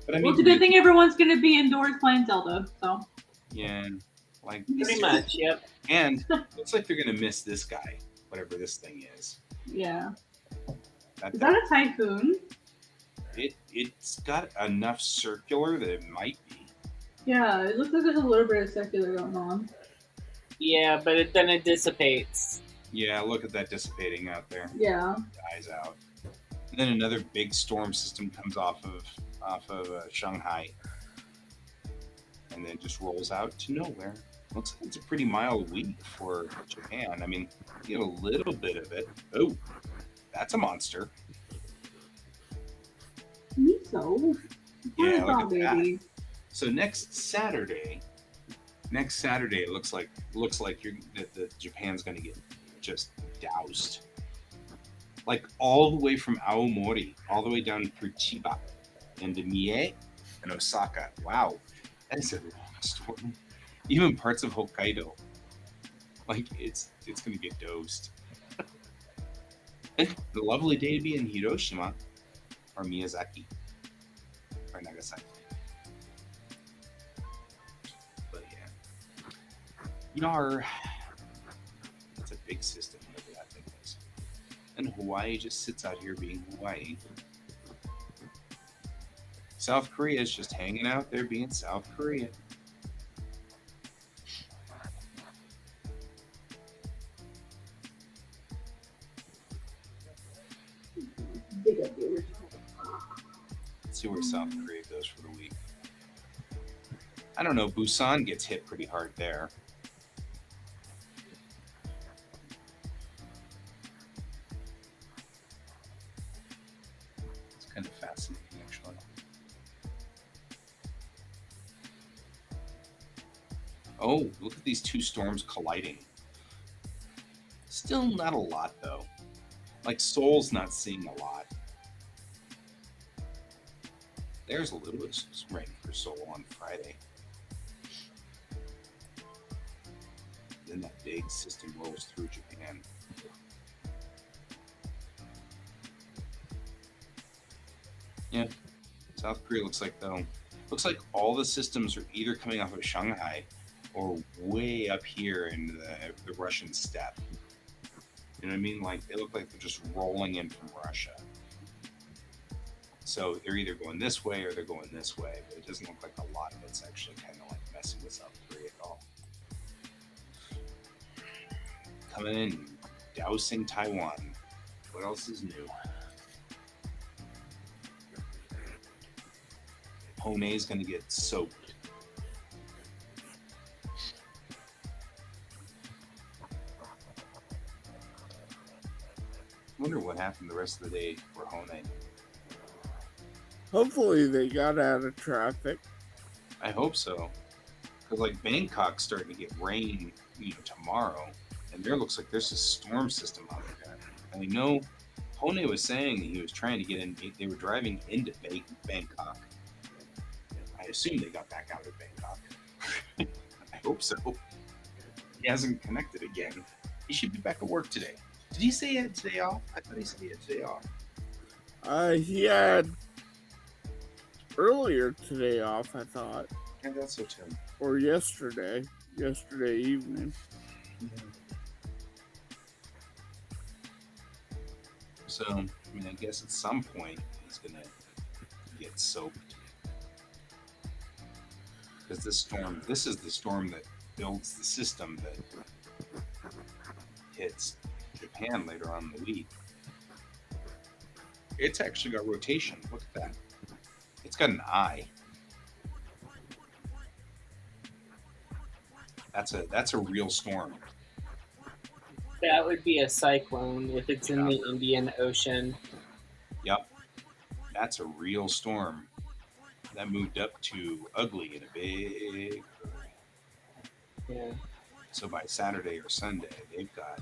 But I Well, mean, it's a good thing everyone's gonna be indoors playing Zelda. So. yeah, like Pretty much, yep. And looks like they're gonna miss this guy, whatever this thing is. Yeah. That, Is that a typhoon? it's got enough circular that it might be. Yeah, it looks like there's a little bit of circular going on. Yeah, but then it dissipates. Yeah, look at that dissipating out there. Yeah. Dies out. And then another big storm system comes off of Shanghai, and then just rolls out to nowhere. Looks like it's a pretty mild week for Japan. I mean, you get a little bit of it. Oh, that's a monster. Me so. Yeah, Oh, look at that. baby. So next Saturday, it looks like the Japan's going to get just doused, like all the way from Aomori, all the way down through Chiba, and to Mie and Osaka. Wow, that is a long storm. Even parts of Hokkaido, like it's going to get dosed. And the lovely day to be in Hiroshima, or Miyazaki, or Nagasaki. But yeah, it's a big system, whatever that thing is. And Hawaii just sits out here being Hawaii. South Korea is just hanging out there being South Korea. Let's see where South Korea goes for the week. I don't know. Busan gets hit pretty hard there. It's kind of fascinating, actually. Oh, look at these two storms colliding. Still not a lot, though. Like, Seoul's not seeing a lot. There's a little bit of rain for Seoul on Friday. Then that big system rolls through Japan. Yeah, South Korea looks like all the systems are either coming off of Shanghai or way up here in the Russian steppe. You know what I mean? Like, they look like they're just rolling in from Russia. So they're either going this way or they're going this way, but it doesn't look like a lot of it's actually kind of like messing with South Korea at all. Coming in, dousing Taiwan. What else is new? Hone is going to get soaked. I wonder what happened the rest of the day for Hone. Hopefully they got out of traffic. I hope so. Because, like, Bangkok's starting to get rain, tomorrow. And there looks like there's a storm system out there. And I know Hone was saying that he was trying to get in. They were driving into Bangkok. I assume they got back out of Bangkok. I hope so. He hasn't connected again. He should be back at work today. Did he say he had today off? I thought he said he had today off. He had earlier today off, I thought. I thought so too. Or yesterday evening. Yeah. So, I mean, I guess at some point he's gonna get soaked. Because this is the storm that builds the system that hits Japan later on in the week. It's actually got rotation. Look at that. It's got an eye. That's a real storm. That would be a cyclone if it's in the Indian Ocean. Yep. That's a real storm. That moved up to ugly in a big hurry. Yeah. So by Saturday or Sunday, they've got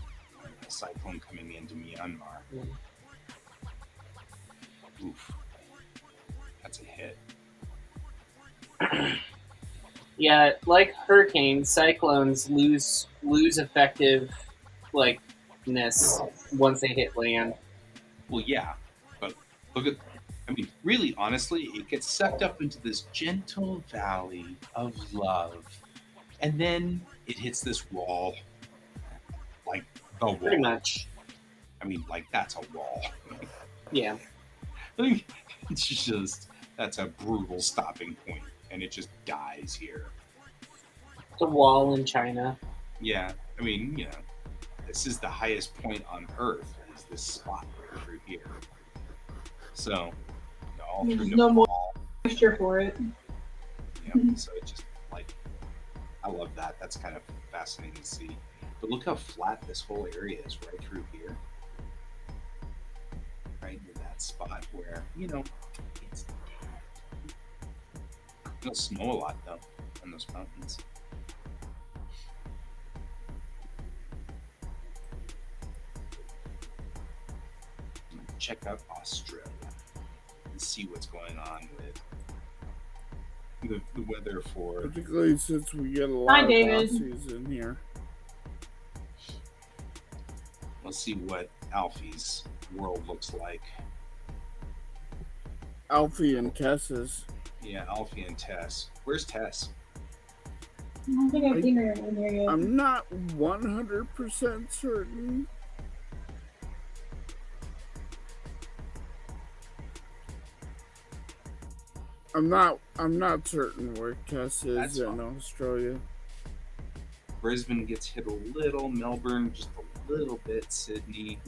a cyclone coming into Myanmar. Yeah. Oof. That's a hit. Yeah, like hurricanes, cyclones lose effectiveness once they hit land. Well, yeah, but look at, I mean, really, honestly, it gets sucked up into this gentle valley of love, and then it hits this wall, like the wall. Pretty much. I mean, like that's a wall. Yeah. It's just, that's a brutal stopping point, and it just dies here. The wall in China. Yeah, I mean, you know, this is the highest point on Earth, is this spot right through here. So, all through There's Nepal. no moisture for it. Yeah, so it just, like, I love that. That's kind of fascinating to see. But look how flat this whole area is right through here. Right in that spot where, you know, it's, it'll snow a lot, though, on those mountains. Check out Australia and see what's going on with the weather for. Particularly since we get a lot Hi, of David. Aussies in here. Let's see what Alfie's world looks like. Alfie and Tess's. Yeah, Alfie and Tess. Where's Tess? I don't think I've seen her in there yet. I'm not 100% certain. I'm not certain where Tess is That's in fine. Australia. Brisbane gets hit a little. Melbourne just a little bit. Sydney.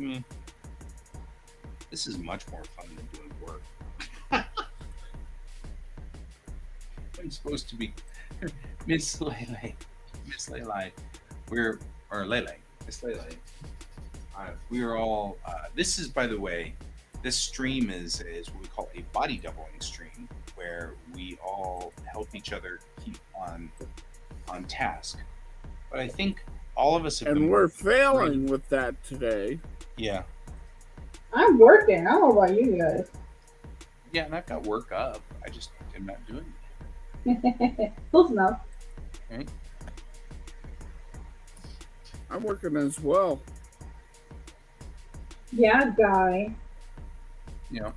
This is much more fun than doing work. I'm supposed to be Miss Lele. Miss Lele. Miss Lele. We're all. This is, by the way, this stream is what we call a body doubling stream, where we all help each other keep on task. But I think all of us have been. And we're failing with that today. Yeah. I'm working. I don't know about you guys. Yeah, and I've got work up. I just am not doing it. Close enough. Right? I'm working as well. Yeah, guy. You know,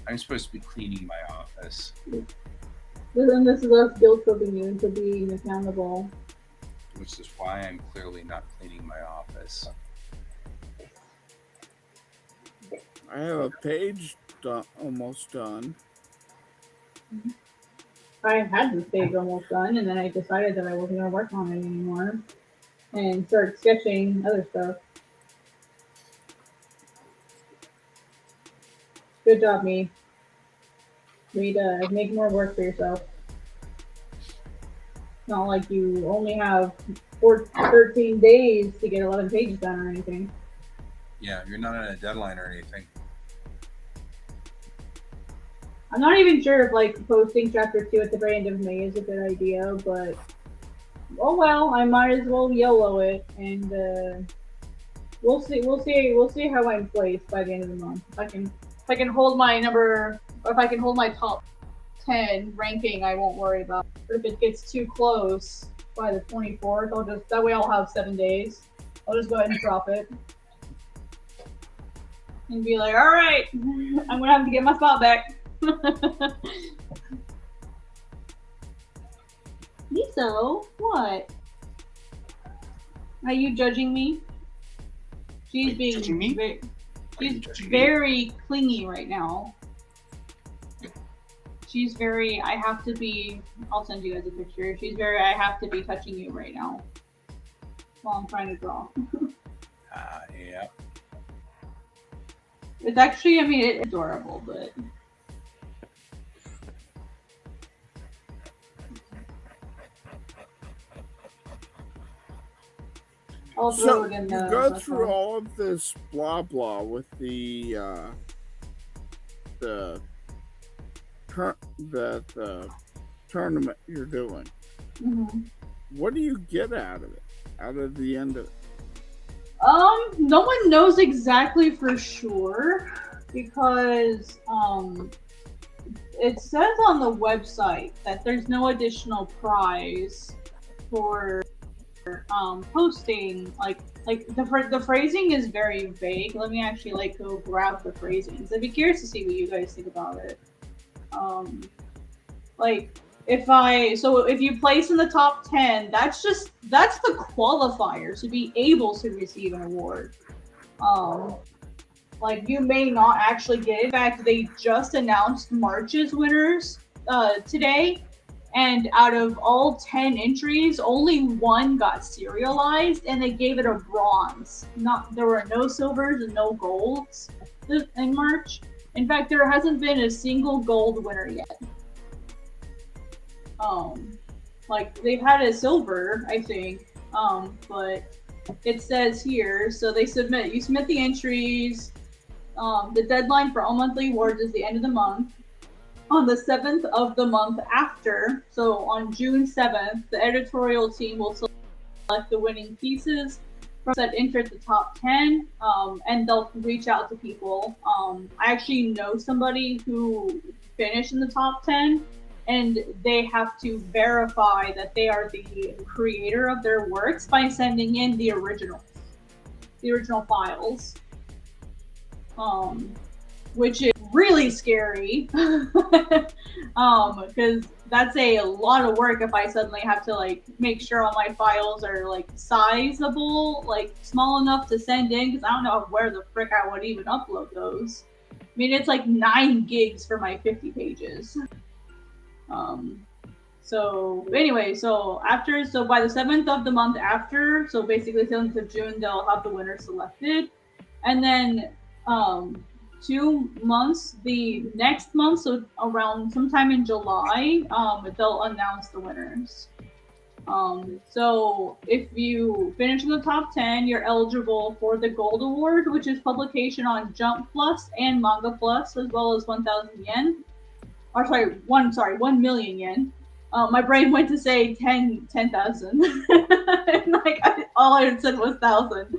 I'm supposed to be cleaning my office. And this is us guilt tripping you into being accountable. Which is why I'm clearly not cleaning my office. I have a page almost done. I had this page almost done, and then I decided that I wasn't going to work on it anymore and started sketching other stuff. Good job, me. Way to make more work for yourself. Not like you only have 13 days to get 11 pages done or anything. Yeah, you're not on a deadline or anything. I'm not even sure if like posting chapter 2 at the very end of May is a good idea, but oh well, I might as well YOLO it, and we'll see how I'm placed by the end of the month. If I can hold my number, or if I can hold my top 10 ranking, I won't worry about it. But if it gets too close by the 24th, that way I'll have 7 days. I'll just go ahead and drop it. And be like, alright, I'm gonna have to get my spot back. Miso, what? Are you judging me? She's Are you judging me? she's very clingy right now. she's very. I have to be. I'll send you guys a picture. She's very. I have to be touching you right now while I'm trying to draw. Yeah. It's actually. I mean, it's adorable, but. I'll throw So it in you the. go through all of this blah blah with the tournament you're doing. Mm-hmm. What do you get out of it? Out of the end of it? No one knows exactly for sure because it says on the website that there's no additional prize for posting like the phrasing is very vague. Let me actually like go grab the phrasings. I'd be curious to see what you guys think about it. Like if you place in the top 10, that's the qualifier to be able to receive an award. Like you may not actually get it. In fact, they just announced March's winners today. And out of all 10 entries, only one got serialized, and they gave it a bronze. There were no silvers and no golds in March. In fact, there hasn't been a single gold winner yet. Like they've had a silver, I think. But it says here, so you submit the entries. The deadline for all monthly awards is the end of the month. On the 7th of the month after, so on June 7th, the editorial team will select the winning pieces that entered the top 10, and they'll reach out to people. I actually know somebody who finished in the top 10, and they have to verify that they are the creator of their works by sending in the original files. Which is really scary because that's a lot of work if I suddenly have to like make sure all my files are like sizable, like small enough to send in, because I don't know where the frick I would even upload those. I mean, it's like 9 gigs for my 50 pages. So anyway, so by the 7th of the month after, so basically 7th of June, they'll have the winner selected, and then 2 months, the next month, so around sometime in July, they'll announce the winners. So if you finish in the top 10, you're eligible for the Gold Award, which is publication on Jump Plus and Manga Plus, as well as 1,000 yen. Or sorry, 1 million yen. My brain went to say 10,000. Like all I said was 1,000.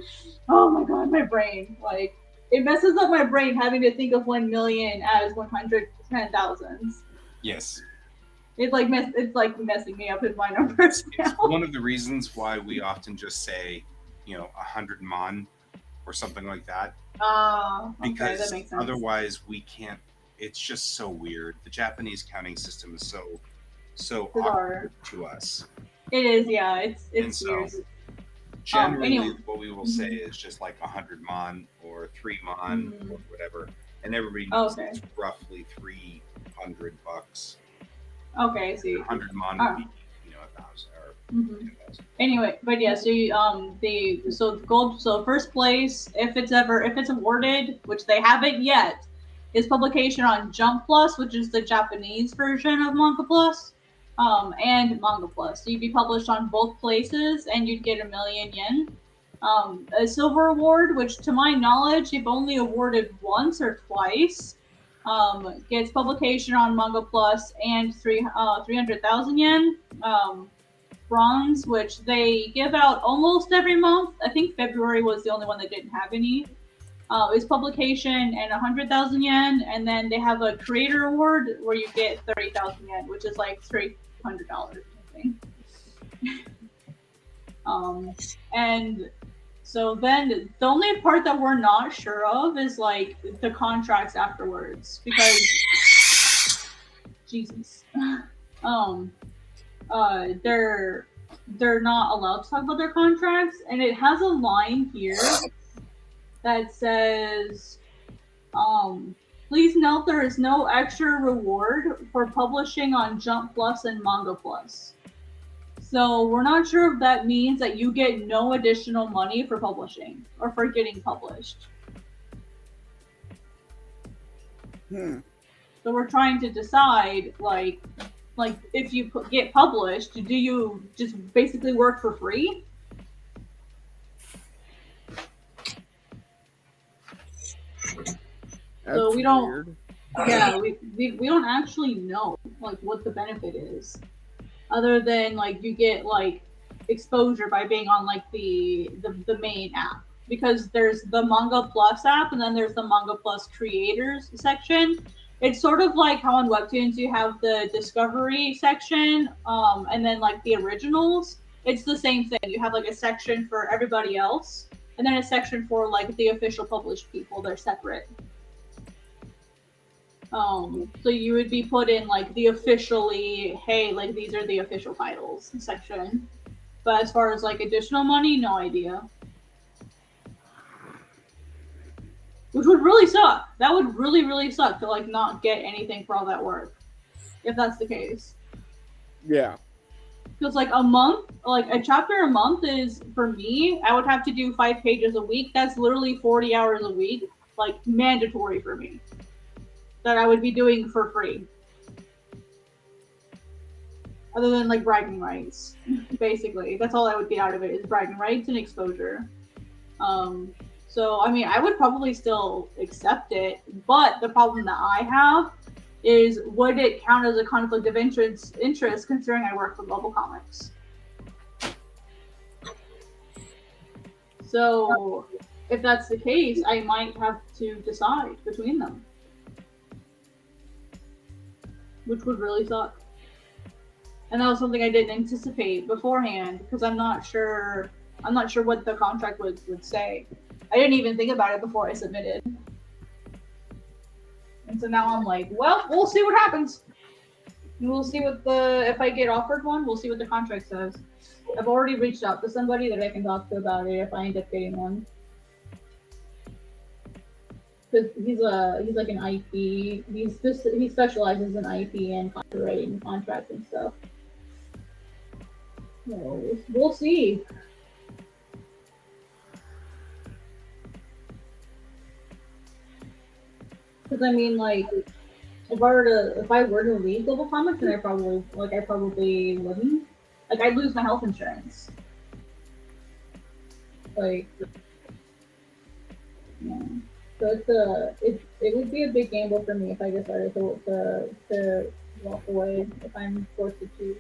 Oh my god, my brain, like. It messes up my brain having to think of 1 million as 110,000. Yes. It's like messing me up in my numbers now. It's one of the reasons why we often just say, 100 mon or something like that. Okay, because that makes sense. otherwise we can't. It's just so weird. The Japanese counting system is so Bizarre. awkward to us. It is, yeah. It's so, weird. Generally, Anyway. what we will say is just like 100 mon or 3 mon or whatever, and everybody knows it's roughly $300. Okay, I see. 100 mon would be, 1,000 or 10,000. Anyway, but yeah, so gold. So first place, if it's awarded, which they haven't yet, is publication on Jump Plus, which is the Japanese version of Manga Plus. And Manga Plus. So you'd be published on both places, and you'd get 1 million yen. A silver award, which to my knowledge, they've only awarded once or twice, gets publication on Manga Plus and 300,000 yen. Bronze, which they give out almost every month. I think February was the only one that didn't have any. Is publication and 100,000 yen, and then they have a creator award where you get 30,000 yen, which is like $300 or something. And so then the only part that we're not sure of is like the contracts afterwards, because Jesus, they're not allowed to talk about their contracts, and it has a line here that says Please note there is no extra reward for publishing on Jump Plus and Manga Plus. So we're not sure if that means that you get no additional money for publishing or for getting published. So we're trying to decide, like if you get published, do you just basically work for free? That's So we don't. weird. Yeah, we don't actually know like what the benefit is, other than like you get like exposure by being on like the main app, because there's the Manga Plus app and then there's the Manga Plus creators section. It's sort of like how on Webtoons you have the discovery section, and then like the originals. It's the same thing. You have like a section for everybody else, and then a section for like the official published people. They're separate. So you would be put in like the officially, hey, like these are the official titles section. But as far as like additional money, no idea. Which would really suck. That would really, really suck to like not get anything for all that work. If that's the case. Yeah. Because like a month, like a chapter a month is, for me, I would have to do 5 pages a week. That's literally 40 hours a week. Like mandatory for me. That I would be doing for free. Other than like bragging rights. Basically. That's all I would get out of it is bragging rights and exposure. So I mean I would probably still accept it, but the problem that I have is, would it count as a conflict of interest considering I work for Global Comics? So if that's the case, I might have to decide between them. Which would really suck. And that was something I didn't anticipate beforehand, because I'm not sure what the contract would say. I didn't even think about it before I submitted. And so now I'm like, well, we'll see what happens. We'll see if I get offered one, we'll see what the contract says. I've already reached out to somebody that I can talk to about it if I end up getting one. Because he's like an IP. He specializes in IP and copywriting, contracts and stuff. So we'll see. Because I mean, like, if I were to leave Global Comics, then I probably wouldn't. Like, I'd lose my health insurance. Like, yeah. So it would be a big gamble for me if I decided to walk away if I'm forced to choose.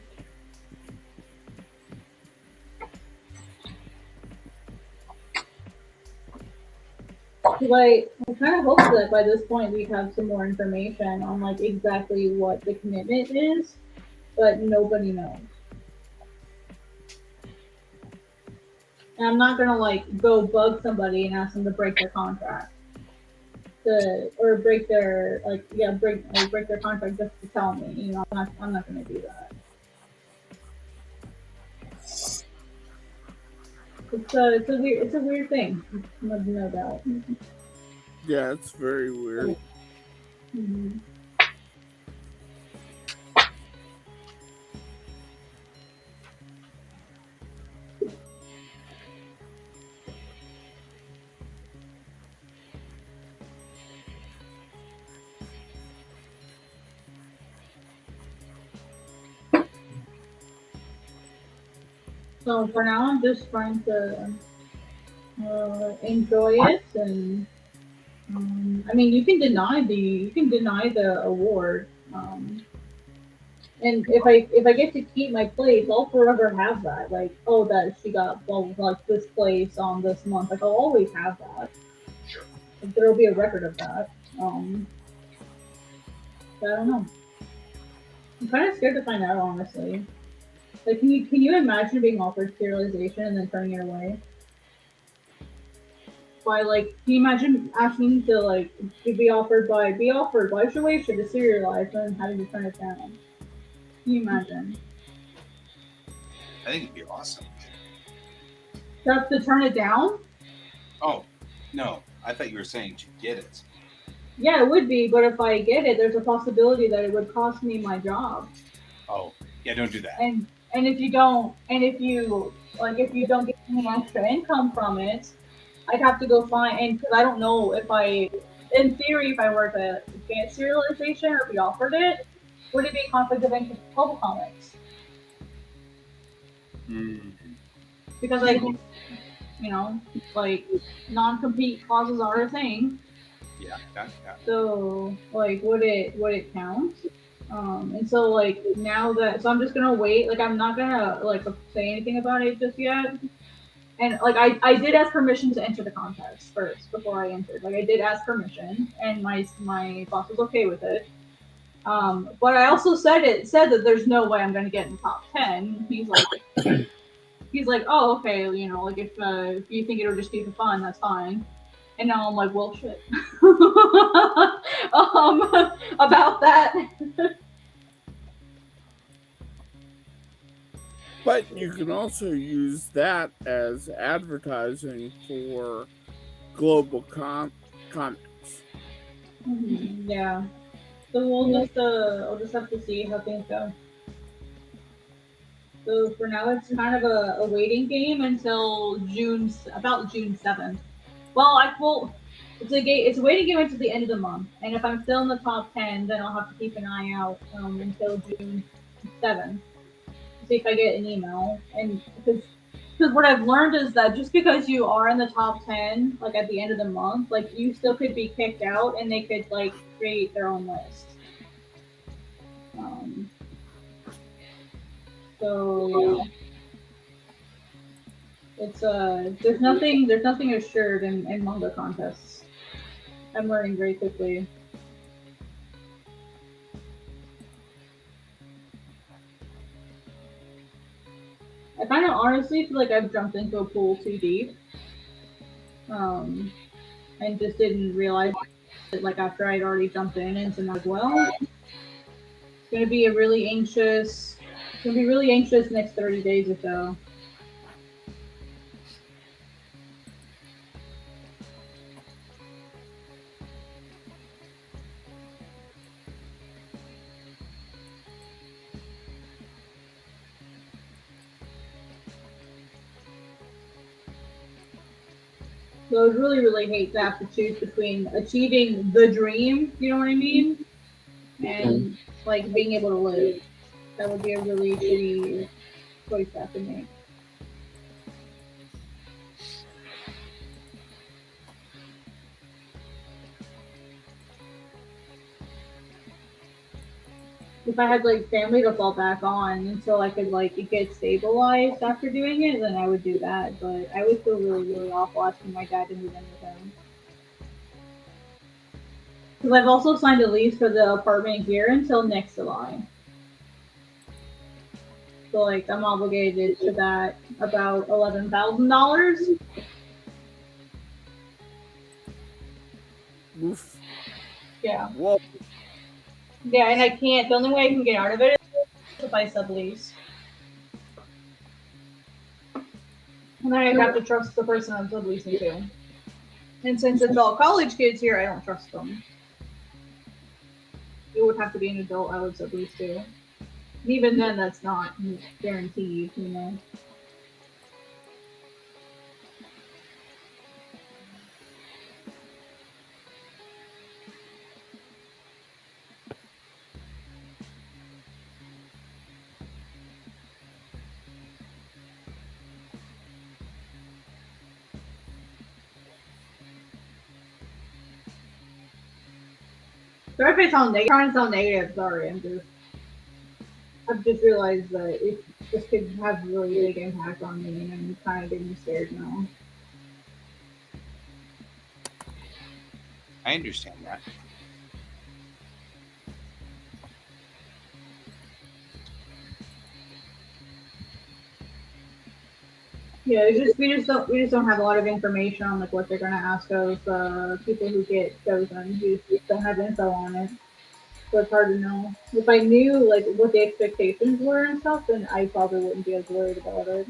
I kind of hope that by this point we'd have some more information on like exactly what the commitment is, but nobody knows. And I'm not gonna like go bug somebody and ask them to break their contract. Or break their break their contract just to tell me. You know, I'm not gonna do that. It's a weird thing, no doubt. Yeah, it's very weird. Mm-hmm. So for now, I'm just trying to enjoy it, and I mean, you can deny the award, and if I get to keep my place, I'll forever have that. Like, oh, that she got like this place on this month. Like, I'll always have that. Sure. Like, there'll be a record of that. But I don't know. I'm kind of scared to find out, honestly. Like, can you imagine being offered serialization and then turning it away? By like, can you imagine asking to like be offered by Shueisha to serialize and having to turn it down? Can you imagine? I think it'd be awesome. That's to turn it down? Oh, no. I thought you were saying to get it. Yeah, it would be, but if I get it, there's a possibility that it would cost me my job. Oh, yeah, don't do that. And if you don't, and if you like, if you don't get any extra income from it, I'd have to go find, and because I don't know if I, in theory, if I were to get serialization or if we offered it, would it be conflict of interest with Global Comics? Mm, Because I think, you know, like non-compete clauses are a thing. yeah. So like, would it count? And so like now that, so I'm just gonna wait. Like I'm not gonna like say anything about it just yet. And like I did ask permission to enter the contest first before I entered. Like I did ask permission, and my boss was okay with it. But I also said that there's no way I'm gonna get in the top 10. He's like, oh, okay, you know, like if you think it would just be for fun, that's fine. And now I'm like, well, shit. About that. But you can also use that as advertising for global comics. Yeah. So I'll just have to see how things go. So for now, it's kind of a waiting game until about June 7th. Well, it's a waiting game until the end of the month, and if I'm still in the top 10, then I'll have to keep an eye out until June 7th to see if I get an email. And because what I've learned is that just because you are in the top 10, like at the end of the month, like you still could be kicked out, and they could like create their own list. Um, so yeah. It's there's nothing assured in manga contests. I'm learning very quickly. I kind of honestly feel like I've jumped into a pool too deep, um, and just didn't realize it. Like after I'd already jumped in, and so now as well, it's gonna be a really anxious. It's gonna be really anxious next 30 days or so. So I would really, really hate to have to choose between achieving the dream, you know what I mean, and like being able to live. That would be a really shitty choice to have to make. If I had like family to fall back on until I could like get stabilized after doing it, then I would do that. But I would feel really, really awful asking my dad to move in with him. Because I've also signed a lease for the apartment here until next July. So like I'm obligated to that about $11,000. Oof. Yeah. Whoa. Yeah, and I can't. The only way I can get out of it is if I sublease. And then I have to trust the person I'm subleasing to. And since it's all college kids here, I don't trust them. It would have to be an adult I would sublease to. And even then, that's not guaranteed, you know. Sorry if I sound negative. Trying to sound negative. Sorry, I've just realized that this could have a really big impact on me, and I'm kind of getting scared now. I understand that. Yeah, we just don't have a lot of information on like what they're gonna ask of people who get chosen. We just don't have info on it, so it's hard to know. If I knew like what the expectations were and stuff, then I probably wouldn't be as worried about it.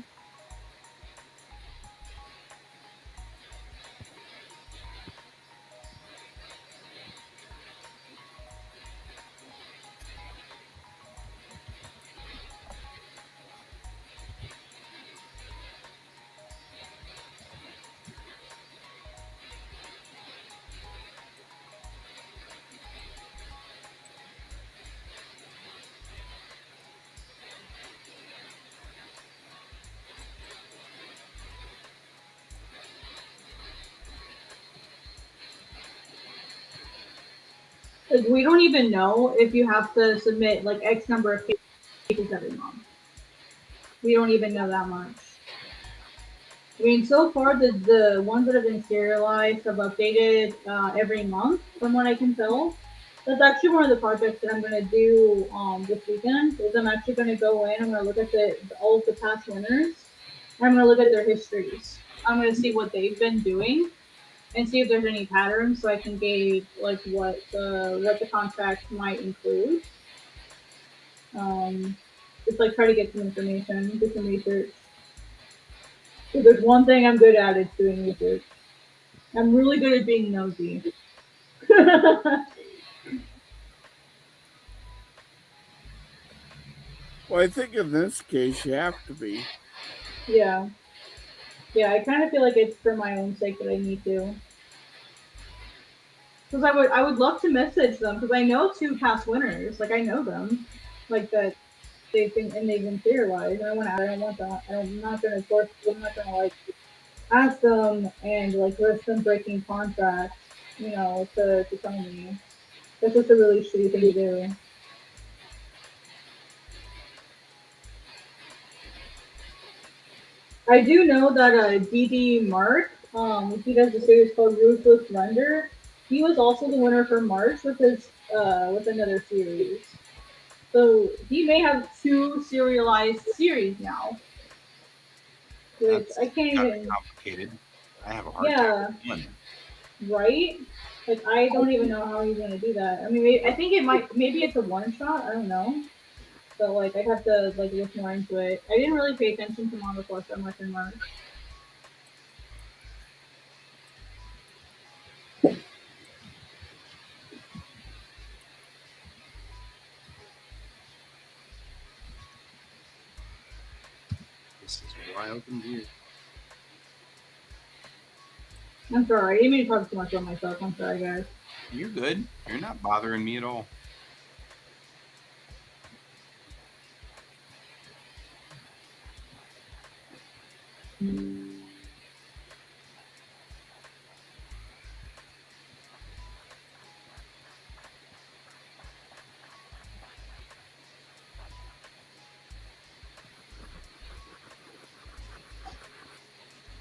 Like we don't even know if you have to submit like X number of cases every month. We don't even know that much. I mean, so far the ones that have been serialized have updated every month, from what I can tell. That's actually one of the projects that I'm going to do this weekend. Is I'm actually going to go in. I'm going to look at all of the past winners. And I'm going to look at their histories. I'm going to see what they've been doing and see if there's any patterns, so I can gauge like what the contract might include. Um, just like try to get some information, do some research. If there's one thing I'm good at, it's doing research. I'm really good at being nosy. Well, I think in this case you have to be. Yeah. Yeah, I kind of feel like it's for my own sake that I need to. Because I would love to message them because I know two past winners. Like I know them, like that they've been serialized. I want I don't want that. I'm not gonna force. I'm not gonna like ask them and like risk them breaking contracts. To tell me. That's just a really shitty thing to do. I do know that DD Mark, he does a series called Ruthless Render. He was also the winner for March with another series. So he may have two serialized series now, which That's I can't kind of even. complicated. I have a hard time Yeah, with one. right. Like I don't even know how he's gonna do that. I mean, I think maybe it's a one shot. I don't know. But like I'd have to like look more into it. I didn't really pay attention to Manga Plus that much in March. This is wild and weird. I'm sorry. I didn't mean to talk too much about myself. I'm sorry, guys. You're good. You're not bothering me at all.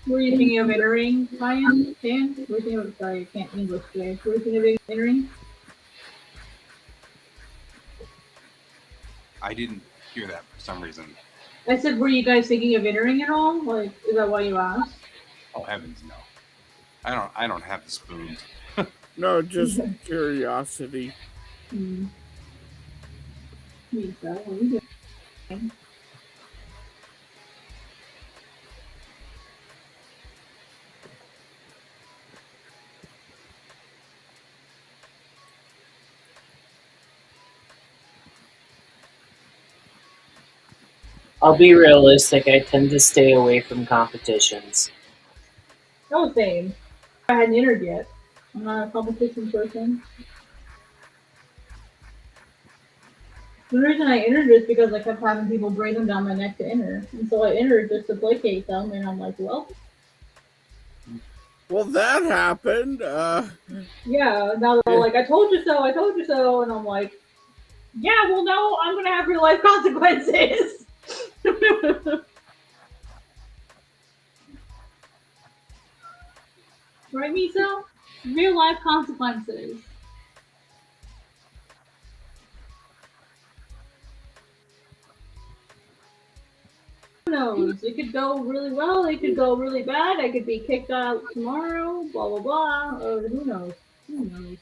Were you thinking of entering, Ryan? Dan? Were you thinking of, sorry, I can't English today. Were you thinking of entering? I didn't hear that for some reason. I said, were you guys thinking of entering at all? Like, is that why you asked? Oh heavens, no. I don't have the spoons. No, just curiosity. Hmm. Me, so, what are you doing? I'll be realistic. I tend to stay away from competitions. No, same. I hadn't entered yet. I'm not a competition person. The reason I entered is because I kept having people bring them down my neck to enter. And so I entered just to placate them, and I'm like, well, Well, that happened. yeah, now they're all like, I told you so, and I'm like, yeah, well, no, I'm gonna have real life consequences. Right, Miso? Real life consequences. Who knows? It could go really well, it could go really bad, I could be kicked out tomorrow, blah, blah, blah. Who knows? Who knows?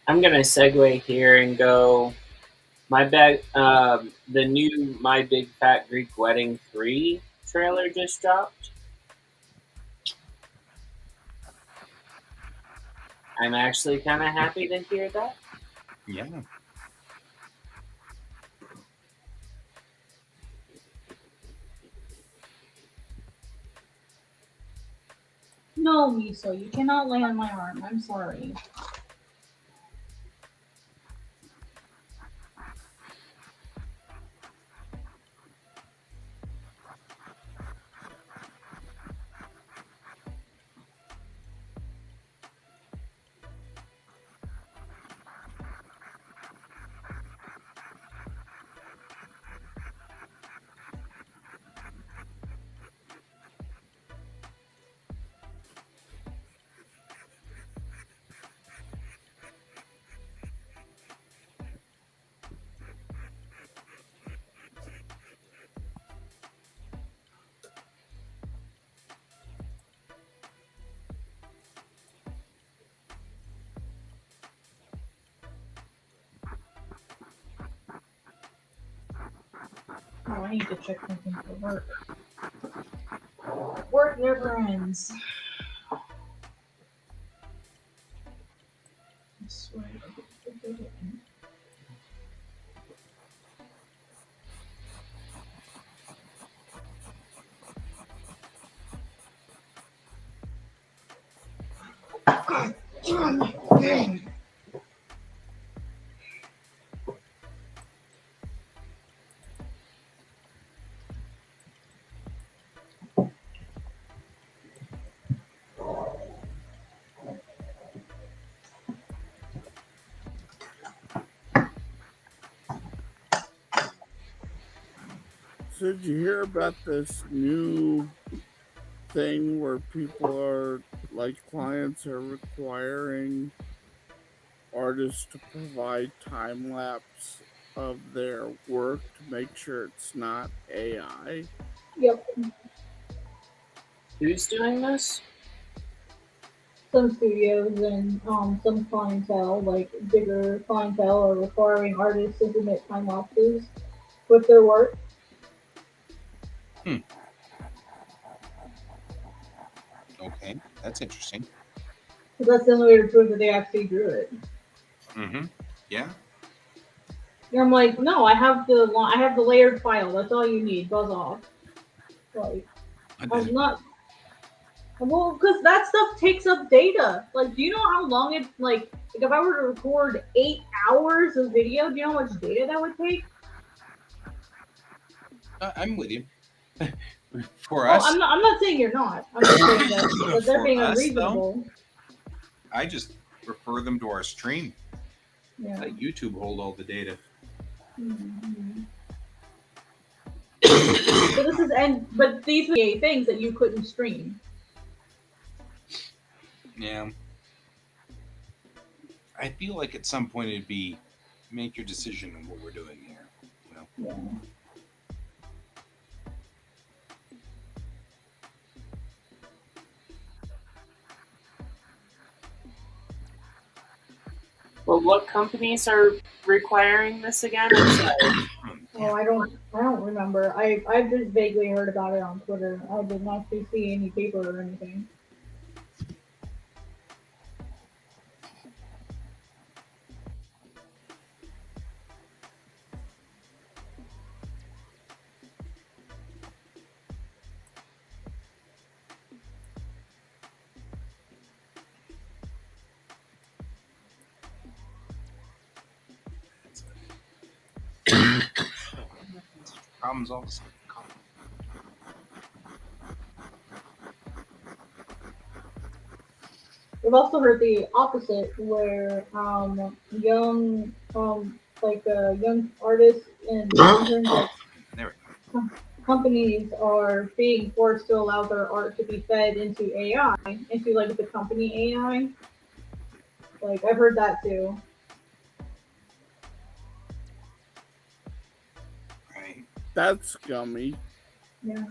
I'm gonna segue here and go. The new My Big Fat Greek Wedding 3 trailer just dropped. I'm actually kind of happy to hear that. Yeah. No, Miso, you cannot lay on my arm. I'm sorry. Oh, I need to check something for work. Work never ends. I swear. God damn it. So did you hear about this new thing where people are like clients are requiring artists to provide time lapse of their work to make sure it's not AI? Yep. Who's doing this? Some studios and some clientele, like bigger clientele, are requiring artists to submit time lapses with their work. Okay, that's interesting. Because that's the only way to prove that they actually drew it. Mm-hmm. Yeah. And I'm like, no, I have the layered file. That's all you need. Buzz off. Like, I'm not. Well, because that stuff takes up data. Like, do you know how long it like if I were to record 8 hours of video, do you know how much data that would take? I'm with you. For Oh, us, I'm not saying you're not. I'm just saying that they're For being us, unreasonable. I just refer them to our stream. Yeah. Let YouTube hold all the data. Mm-hmm. But these were things that you couldn't stream. Yeah. I feel like at some point it'd be make your decision on what we're doing here. You know. Yeah. Well, what companies are requiring this again? I'm sorry. Oh, I don't remember. I've just vaguely heard about it on Twitter. I did not actually see any paper or anything. Problems all the same. I've also heard the opposite, where young young artists and interns There at companies are being forced to allow their art to be fed into AI, into like the company AI. Like I've heard that too. we go. Right. That's scummy. Yeah.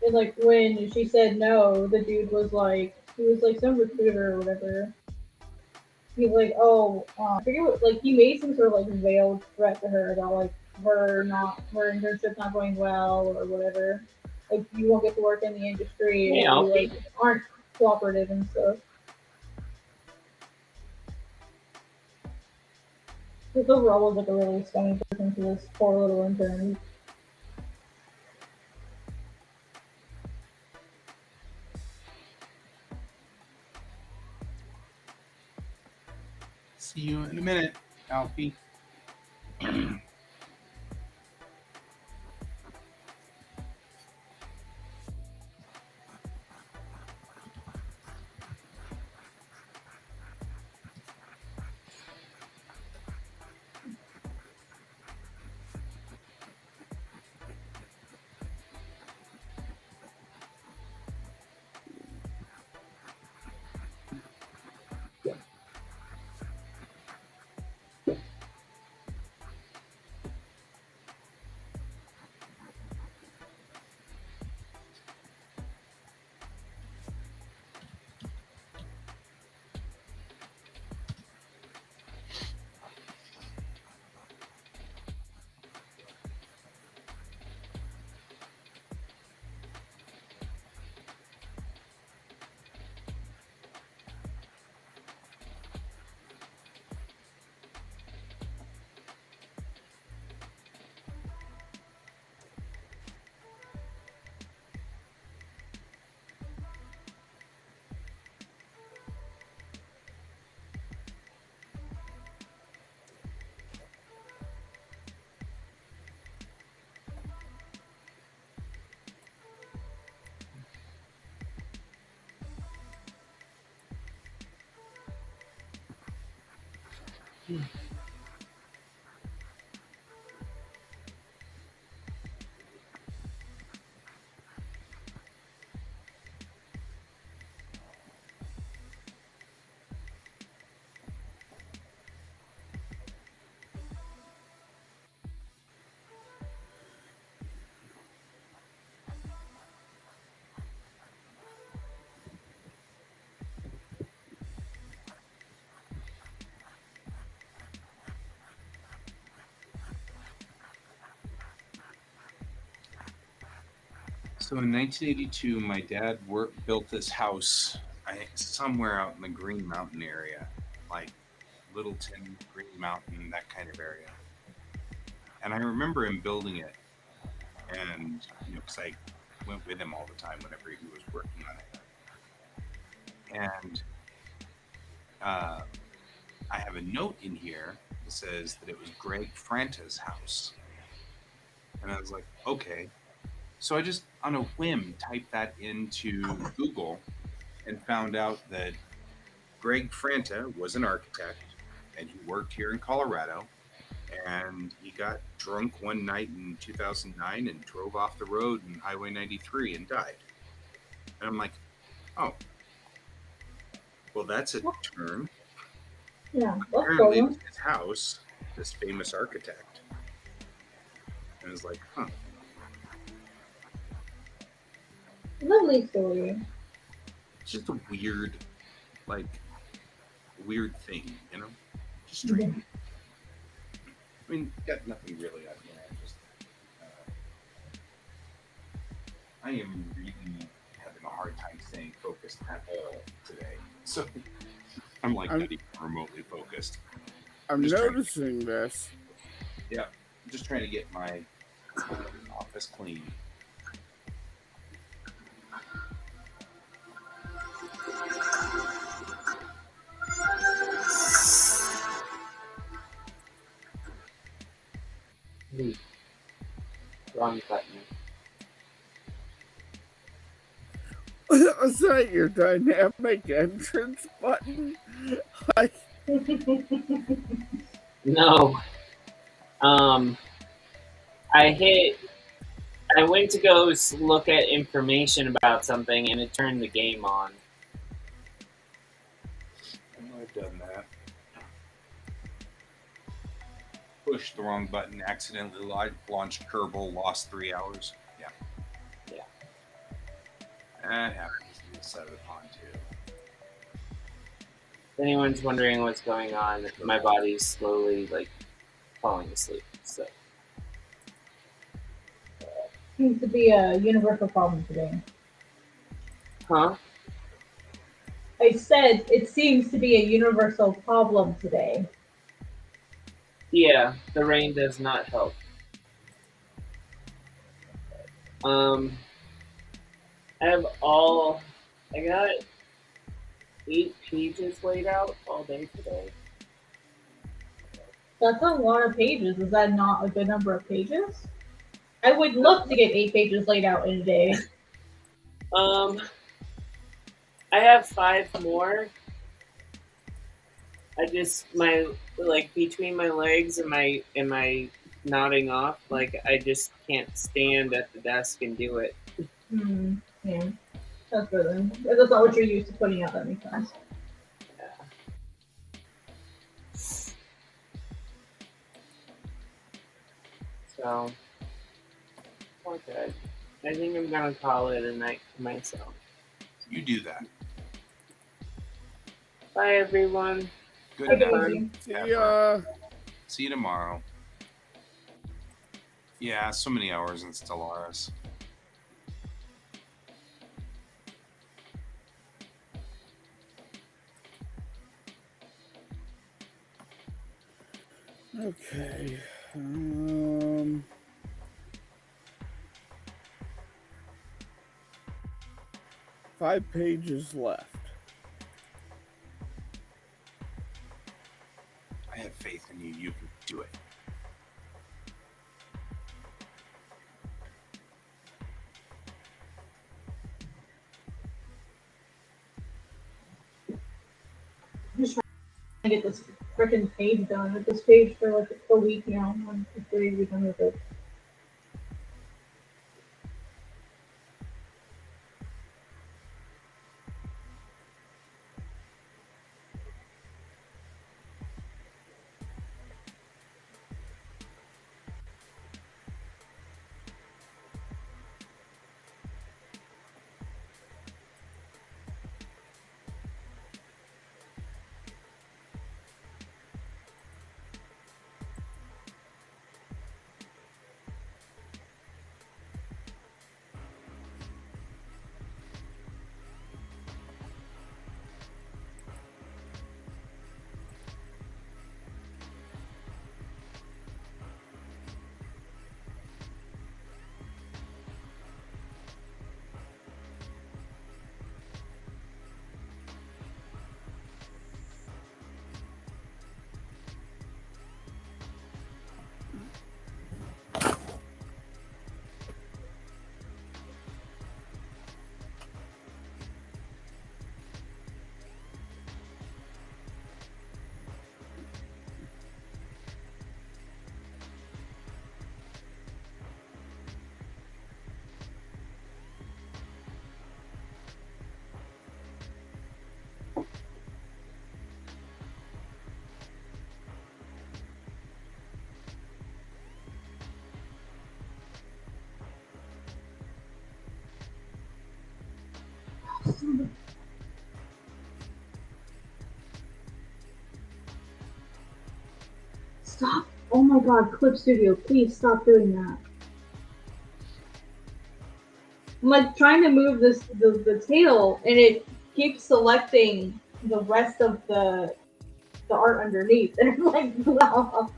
And like when she said no, the dude was like, he was like some recruiter or whatever. He's like, oh, I forget what, like he made some sort of like veiled threat to her about like her internship not going well or whatever. Like you won't get to work in the industry if Yeah. you like aren't cooperative and stuff. This overall was like a really scummy person to this poor little intern. See you in a minute, Alfie. So in 1982, my dad built this house somewhere out in the Green Mountain area, like Littleton, Green Mountain, that kind of area. And I remember him building it, and because I went with him all the time whenever he was working on it. And I have a note in here that says that it was Greg Franta's house, and I was like, okay. So I just, on a whim, typed that into Google and found out that Greg Franta was an architect, and he worked here in Colorado, and he got drunk one night in 2009 and drove off the road in Highway 93 and died. And I'm like, oh, well, that's a turn. Yeah, Apparently it was his house, this famous architect. And I was like, huh. Lovely story. It's just a weird thing, Just strange. I mean, got nothing really on here. I am really having a hard time staying focused at all today. So I'm not even remotely focused. I'm noticing this. Yeah, I'm just trying to get my office clean. Wrong button. Was that your dynamic entrance button? No. I went to go look at information about something, and it turned the game on. I know I've done that. Pushed the wrong button, accidentally launched Kerbal, lost 3 hours. Yeah. That happens. You'll set it on too. If anyone's wondering what's going on, my body's slowly falling asleep. So Seems to be a universal problem today. Huh? I said it seems to be a universal problem today. Yeah, the rain does not help. I got 8 pages laid out all day today. That's a lot of pages. Is that not a good number of pages? I would love to get 8 pages laid out in a day. I have 5 more. I just between my legs and my nodding off, like I just can't stand at the desk and do it. Yeah. That's good then. If that's not what you're used to putting out, that makes sense. Yeah. So, okay. I think I'm gonna call it a night to myself. You do that. Bye, everyone. Good Take it night. easy. See ya. See you tomorrow. Yeah, so many hours in Stellaris. Okay. 5 pages left. I have faith in you. You can do it. I'm just trying to get this freaking page done. With this page for like a week now. I'm just ready to be done with it. Stop. Oh my god, Clip Studio, please stop doing that. I'm like trying to move the tail and it keeps selecting the rest of the art underneath. And I'm like, wow.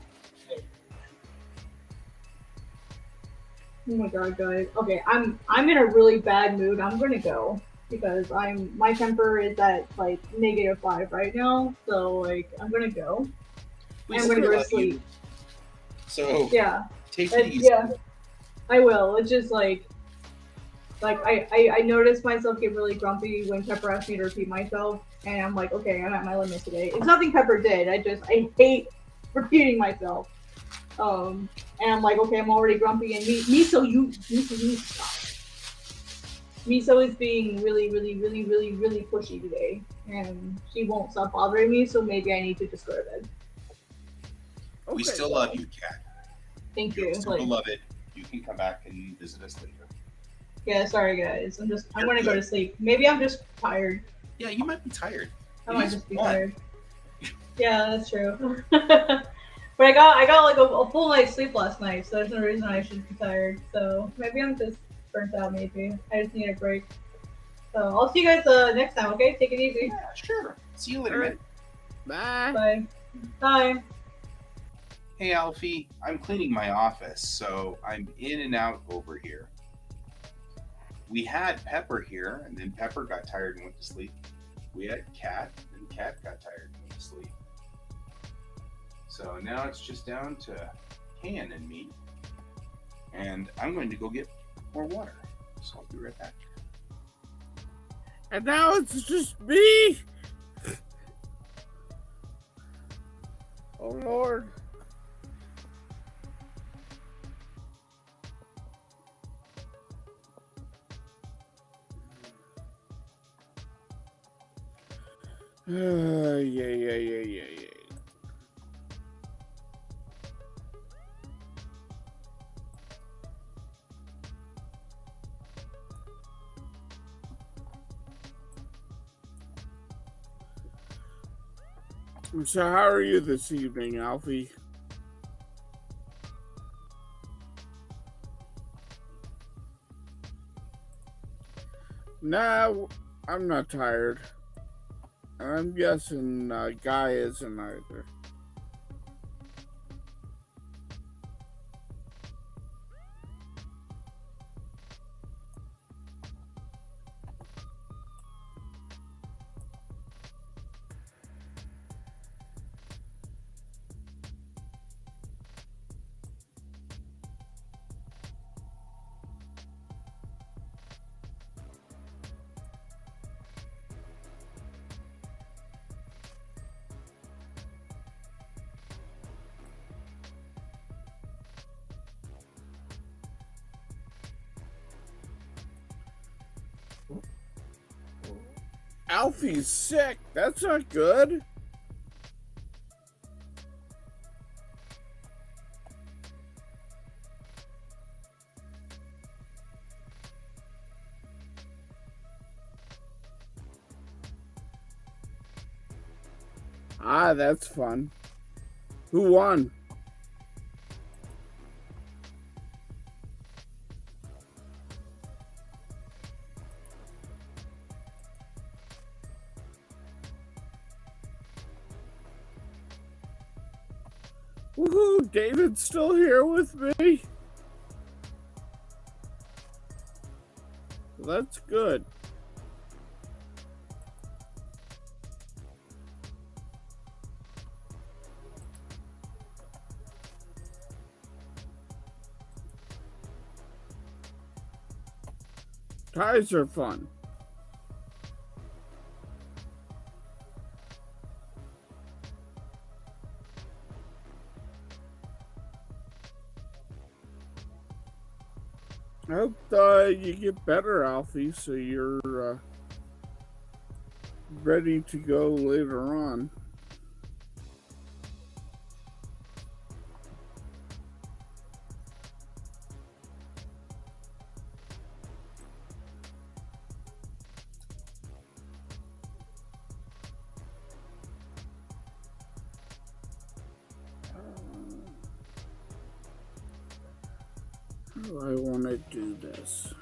Oh my god, guys. Okay, I'm in a really bad mood. I'm gonna go because my temper is at like -5 right now. So like I'm gonna go. We I'm gonna go to love sleep. you. So Yeah. take it easy. Yeah. I will. It's just like I noticed myself get really grumpy when Pepper asked me to repeat myself, and I'm like, okay, I'm at my limit today. It's nothing Pepper did. I hate repeating myself. And I'm like, okay, I'm already grumpy, and Miso, you stop. Miso is being really, really, really, really, really pushy today, and she won't stop bothering me. So maybe I need to just go to bed. Okay. We still love you, Kat. Thank You're you. still beloved. You can come back and visit us later. Yeah, sorry guys. I'm You're gonna go good. to sleep. Maybe I'm just tired. Yeah, you might be tired. I It might is just be fun. tired. Yeah, that's true. But I got like a full night's sleep last night, so there's no reason I should be tired. So maybe I'm just burnt out. Maybe I just need a break. So I'll see you guys next time. Okay, take it easy. Yeah, sure. See you later, All right. man. Bye. Bye. Bye. Hey, Alfie. I'm cleaning my office, so I'm in and out over here. We had Pepper here, and then Pepper got tired and went to sleep. We had Kat, and Kat got tired and went to sleep. So now it's just down to Han and me. And I'm going to go get more water. So I'll be right back. And now it's just me. Oh Lord. Yeah. So how are you this evening, Alfie? Nah, I'm not tired. I'm guessing Guy isn't either. Alfie's sick. That's not good. Ah, that's fun. Who won? Woohoo! David's still here with me. That's good. Ties are fun. I hope you get better, Alfie, so you're ready to go later on. How do I want to do this?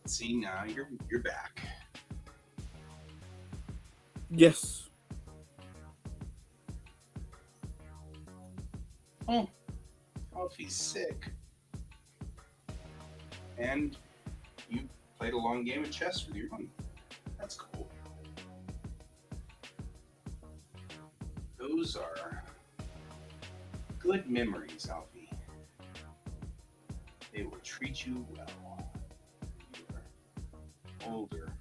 See, now you're back. Yes. Oh, if he's sick. And you played a long game of chess with your mom. That's cool. Those are good memories, Alfie. They will treat you well. You are older.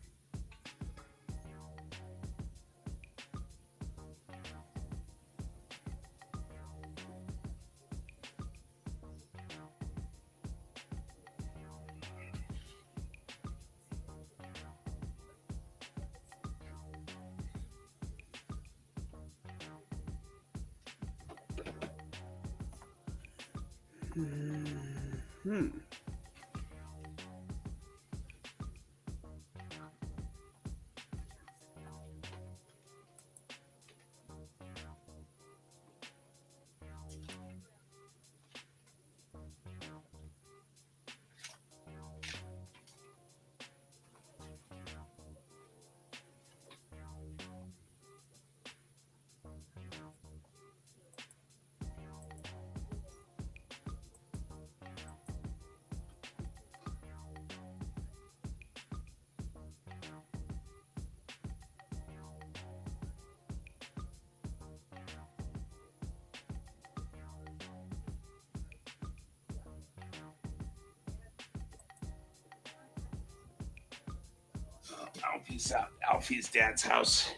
Alfie's dad's house.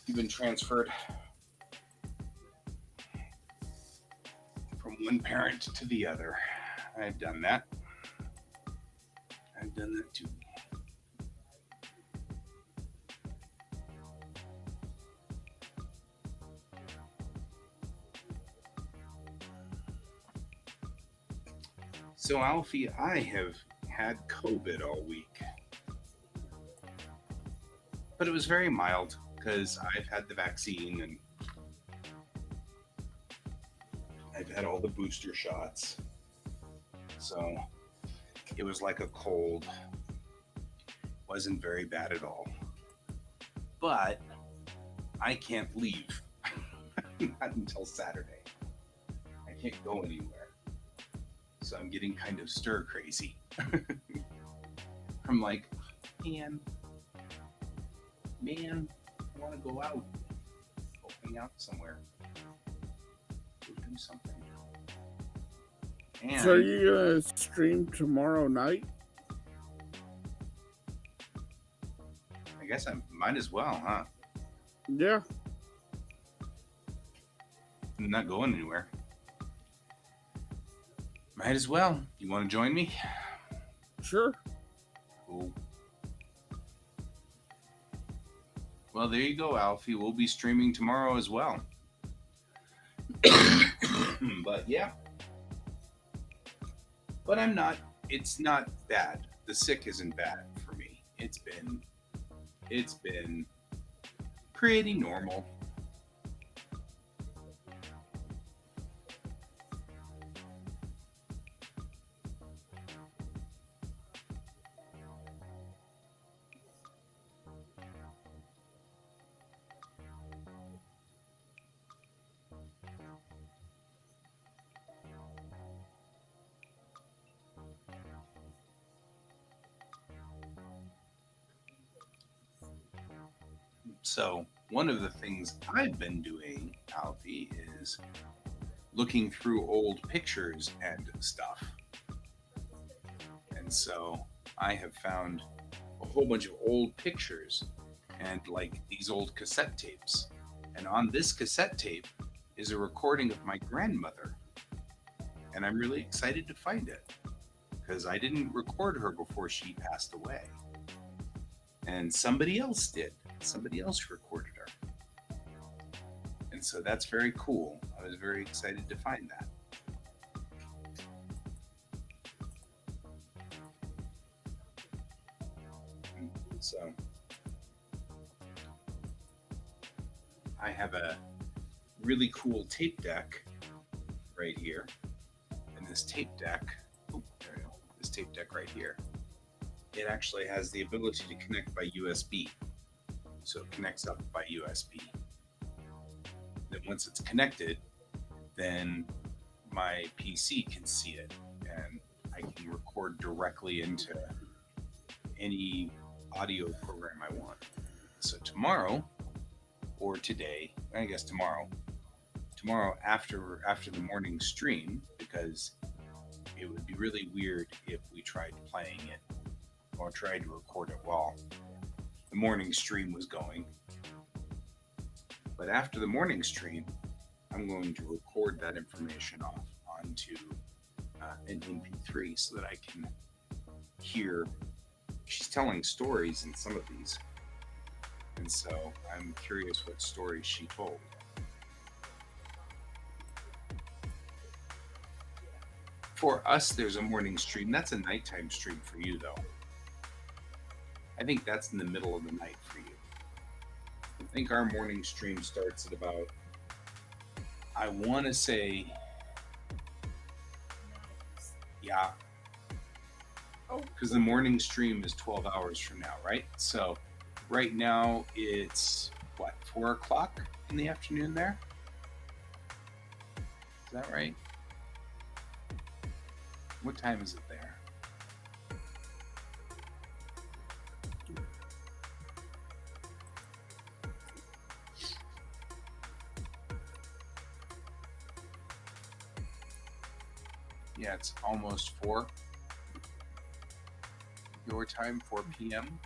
He's been transferred from one parent to the other. I've done that. I've done that too. So, Alfie, I have had COVID all week. But it was very mild because I've had the vaccine and I've had all the booster shots. So, it was like a cold. Wasn't very bad at all. But I can't leave. Not until Saturday. I can't go anywhere. So I'm getting kind of stir crazy. I'm like, man, I want to go out. Go hang out somewhere. Go do something. And So are you gonna stream tomorrow night? I guess I might as well, huh? Yeah. I'm not going anywhere. Might as well. You want to join me? Sure. Cool. Well, there you go, Alfie. We'll be streaming tomorrow as well. But yeah. But I'm not. It's not bad. The sick isn't bad for me. It's been pretty normal. So one of the things I've been doing, Alfie, is looking through old pictures and stuff. And so I have found a whole bunch of old pictures and like these old cassette tapes. And on this cassette tape is a recording of my grandmother. And I'm really excited to find it because I didn't record her before she passed away. And somebody else did. Somebody else recorded her. And so that's very cool. I was very excited to find that. So I have a really cool tape deck right here. And this tape deck, this tape deck right here, it actually has the ability to connect by USB. So it connects up by USB. Then once it's connected, then my PC can see it and I can record directly into any audio program I want. So tomorrow, or today, I guess tomorrow after the morning stream, because it would be really weird if we tried playing it or tried to record it while the morning stream was going. But after the morning stream, I'm going to record that information off onto an MP3 so that I can hear. She's telling stories in some of these. And so I'm curious what stories she told. For us, there's a morning stream. That's a nighttime stream for you, though. I think that's in the middle of the night for you. I think our morning stream starts at about, I want to say, yeah. Because the morning stream is 12 hours from now, right? So right now it's, 4 o'clock in the afternoon there? Is that right? What time is it there? Yeah, it's almost 4. Your time, 4 p.m.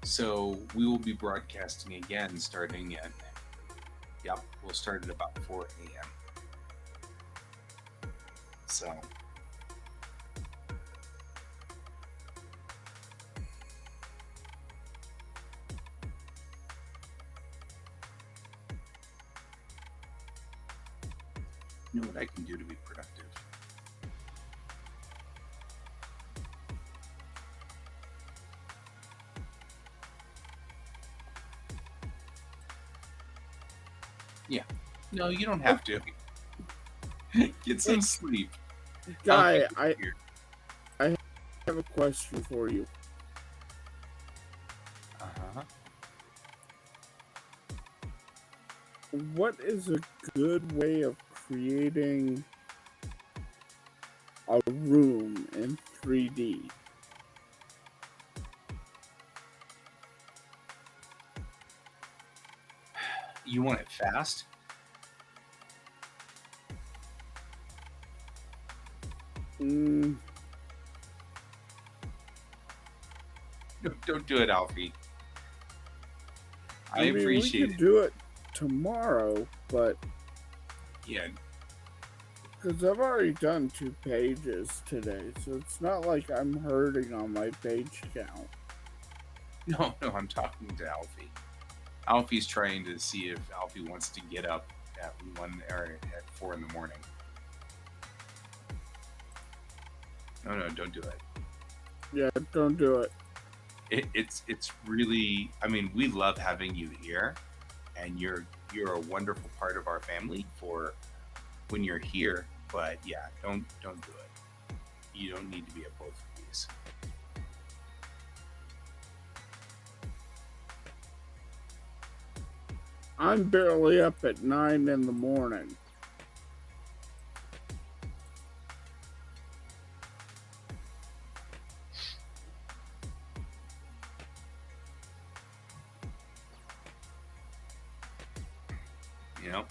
So we will be broadcasting again starting at, yep, we'll start at about 4 a.m. So, you know what I can do to be productive? Yeah. No, you don't have to. Get some sleep. Guy, I'll I have a question for you. Uh-huh. What is a good way of creating a room in 3D? You want it fast? Mm, Don't do it, Alfie. I mean, we appreciate could it. do it tomorrow, but Yeah. because I've already done 2 pages today, so it's not like I'm hurting on my page count. No, I'm talking to Alfie. Alfie's trying to see if Alfie wants to get up at 1 or at 4 in the morning. No, don't do it. Yeah, don't do it. It's really, I mean, we love having you here, and you're a wonderful part of our family for when you're here. But yeah, don't do it. You don't need to be at both of these. I'm barely up at 9 in the morning. You know.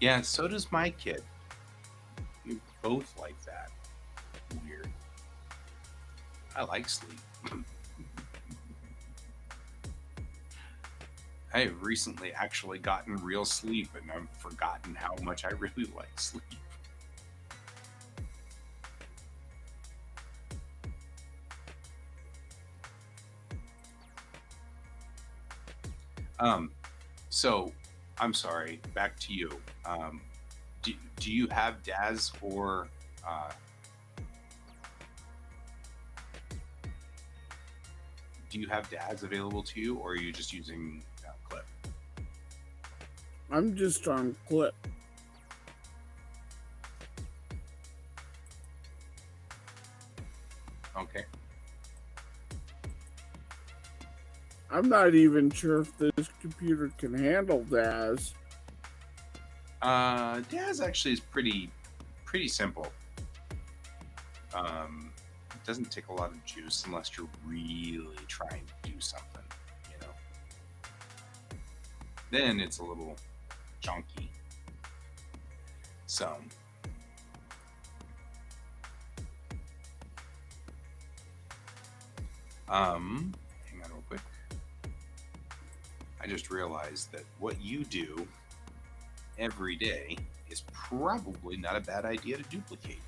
Yeah, so does my kid. You're both like that. Weird. I like sleep. I have recently actually gotten real sleep, and I've forgotten how much I really like sleep. So I'm sorry. Back to you. Do you have Daz or do you have Daz available to you, or are you just using Clip? I'm just on Clip. Okay. I'm not even sure if this computer can handle DAS. Daz actually is pretty simple. It doesn't take a lot of juice unless you're really trying to do something, you know. Then it's a little chunky. So, hang on real quick. I just realized that what you do every day is probably not a bad idea to duplicate.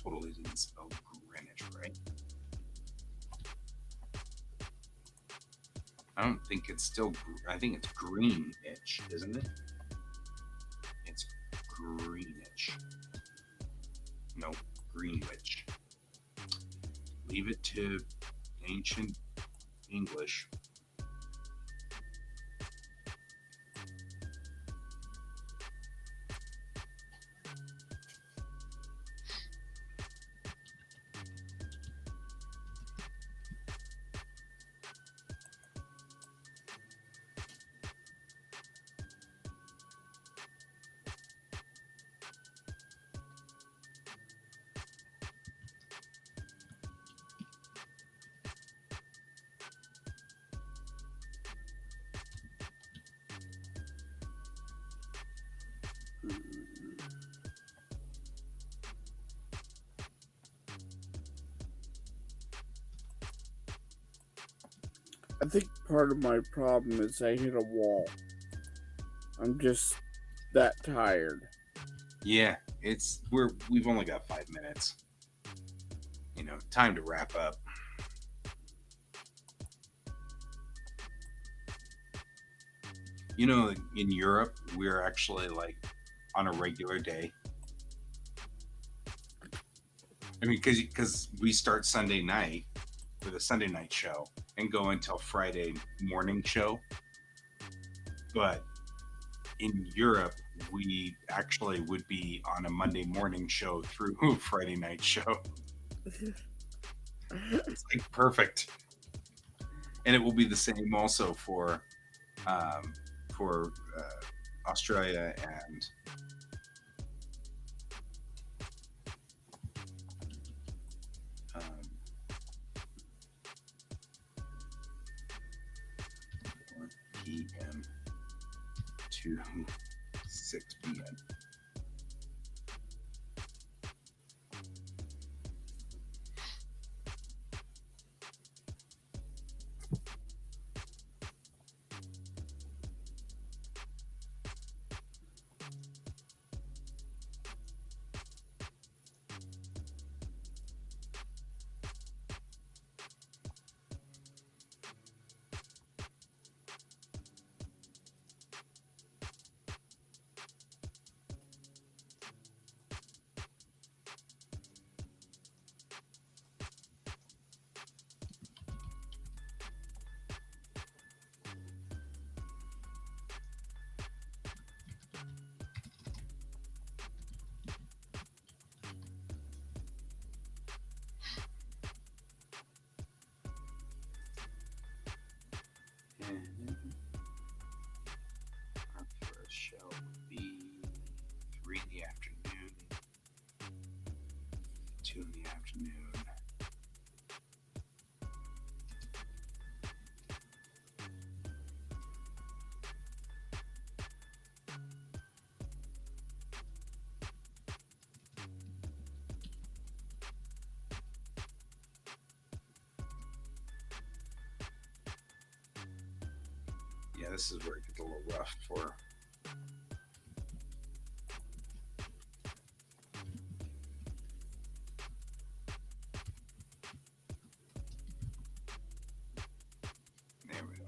totally didn't spell Greenwich right. I don't think it's still. I think it's Greenwich, isn't it? It's Greenwich. No, Greenwich. Leave it to ancient English. I think part of my problem is I hit a wall. I'm just that tired. Yeah, we've only got 5 minutes. You know, time to wrap up. You know, in Europe, we're actually like on a regular day. I mean, because we start Sunday night with a Sunday night show and go until Friday morning show. But in Europe, we actually would be on a Monday morning show through Friday night show. It's like perfect. And it will be the same also for Australia and p.m. to 6 p.m. Our first show would be 3 in the afternoon, 2 in the afternoon. Yeah, this is where it gets a little rough for. There we go.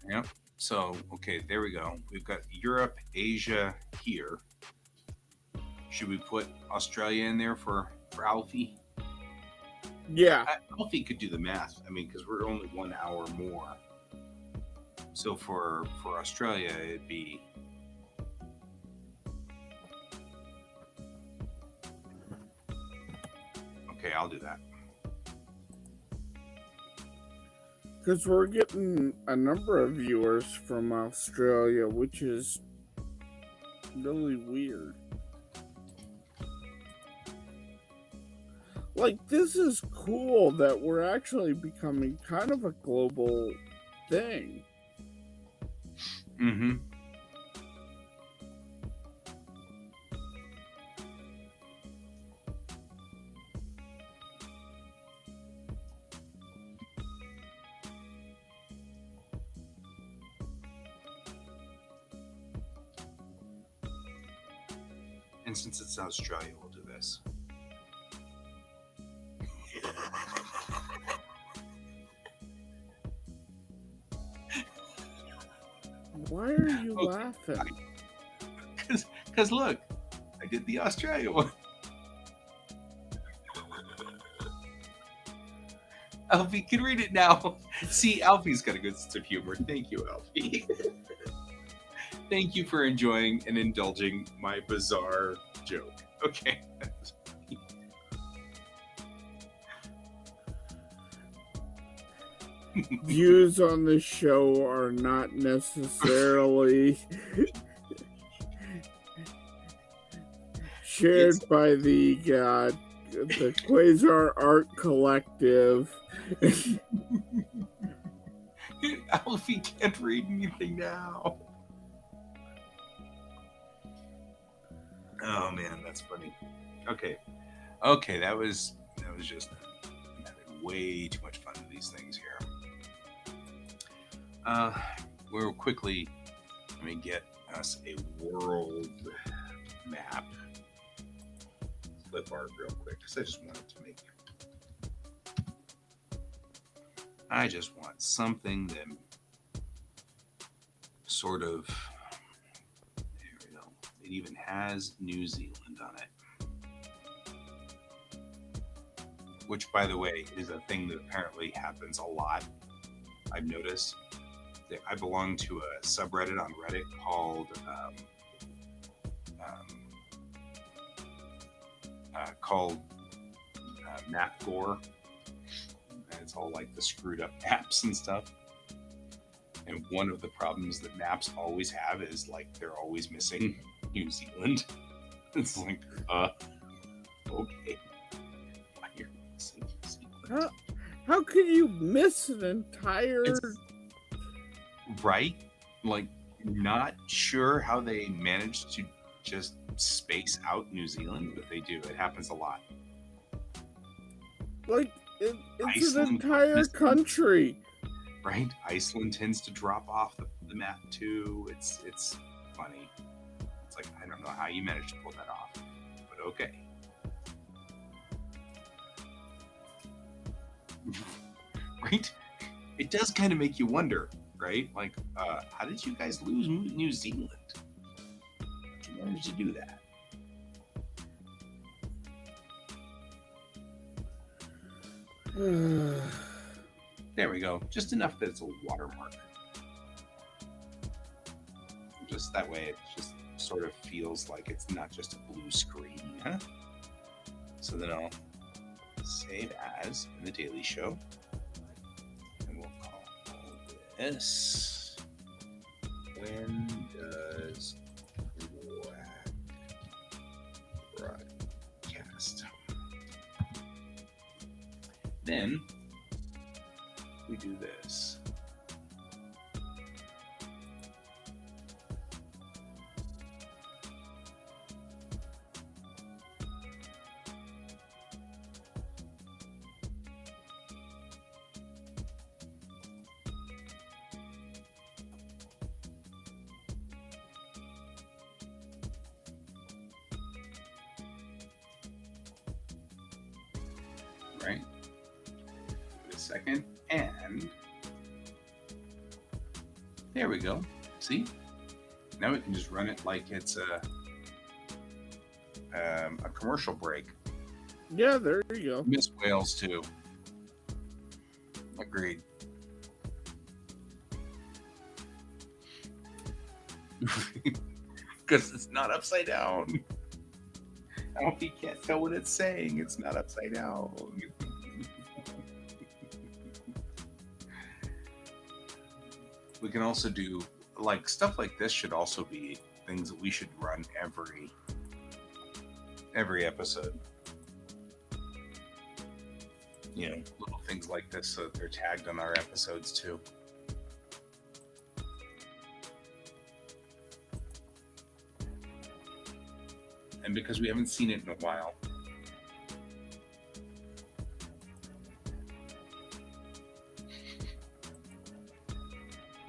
Yep. So, okay, there we go. We've got Europe, Asia here. Should we put Australia in there for Alfie? Yeah. Alfie could do the math. I mean, because we're only 1 hour more. So for Australia, it'd be. Okay, I'll do that. Because we're getting a number of viewers from Australia, which is really weird. Like, this is cool that we're actually becoming kind of a global thing. Mm-hmm. since it's Australia, we'll do this. Why are you laughing? Because look, I did the Australia one. Alfie can read it now. See, Alfie's got a good sense of humor. Thank you, Alfie. Thank you for enjoying and indulging my bizarre joke. Okay. Views on the show are not necessarily shared by the Quasar Art Collective. Alfie can't read anything now. Oh man, that's funny. Okay, that was just I'm having way too much fun with these things here. We'll quickly let me get us a world map flip art real quick because I just wanted to make. I just want something that sort of. There we go. It even has New Zealand on it. Which, by the way, is a thing that apparently happens a lot. I've noticed that I belong to a subreddit on Reddit called Map Gore. And it's all like the screwed up maps and stuff. And one of the problems that maps always have is like they're always missing New Zealand. It's like, okay. Why are you missing New Zealand? How can you miss an entire... Right? Like, not sure how they managed to just space out New Zealand, but they do. It happens a lot. Like, it's Iceland, an entire country. Right? Iceland tends to drop off the map too. It's funny. It's like, I don't know how you managed to pull that off, but okay. Right? It does kind of make you wonder, right? Like, how did you guys lose New Zealand? How did you manage to do that? There we go. Just enough that it's a watermark. Just that way it just sort of feels like it's not just a blue screen, huh? So then I'll save as in the Daily Show. And we'll call this When Does Whack Broadcast? Then we do this. Right? Give it a second. And there we go. See? Now we can just run it like it's a commercial break. Yeah, there you go. Miss Wales too. Agreed. Because it's not upside down. Alfie can't tell what it's saying. It's not upside down. We can also do like stuff like this should also be things that we should run every episode. You know, little things like this so that they're tagged on our episodes too. And because we haven't seen it in a while.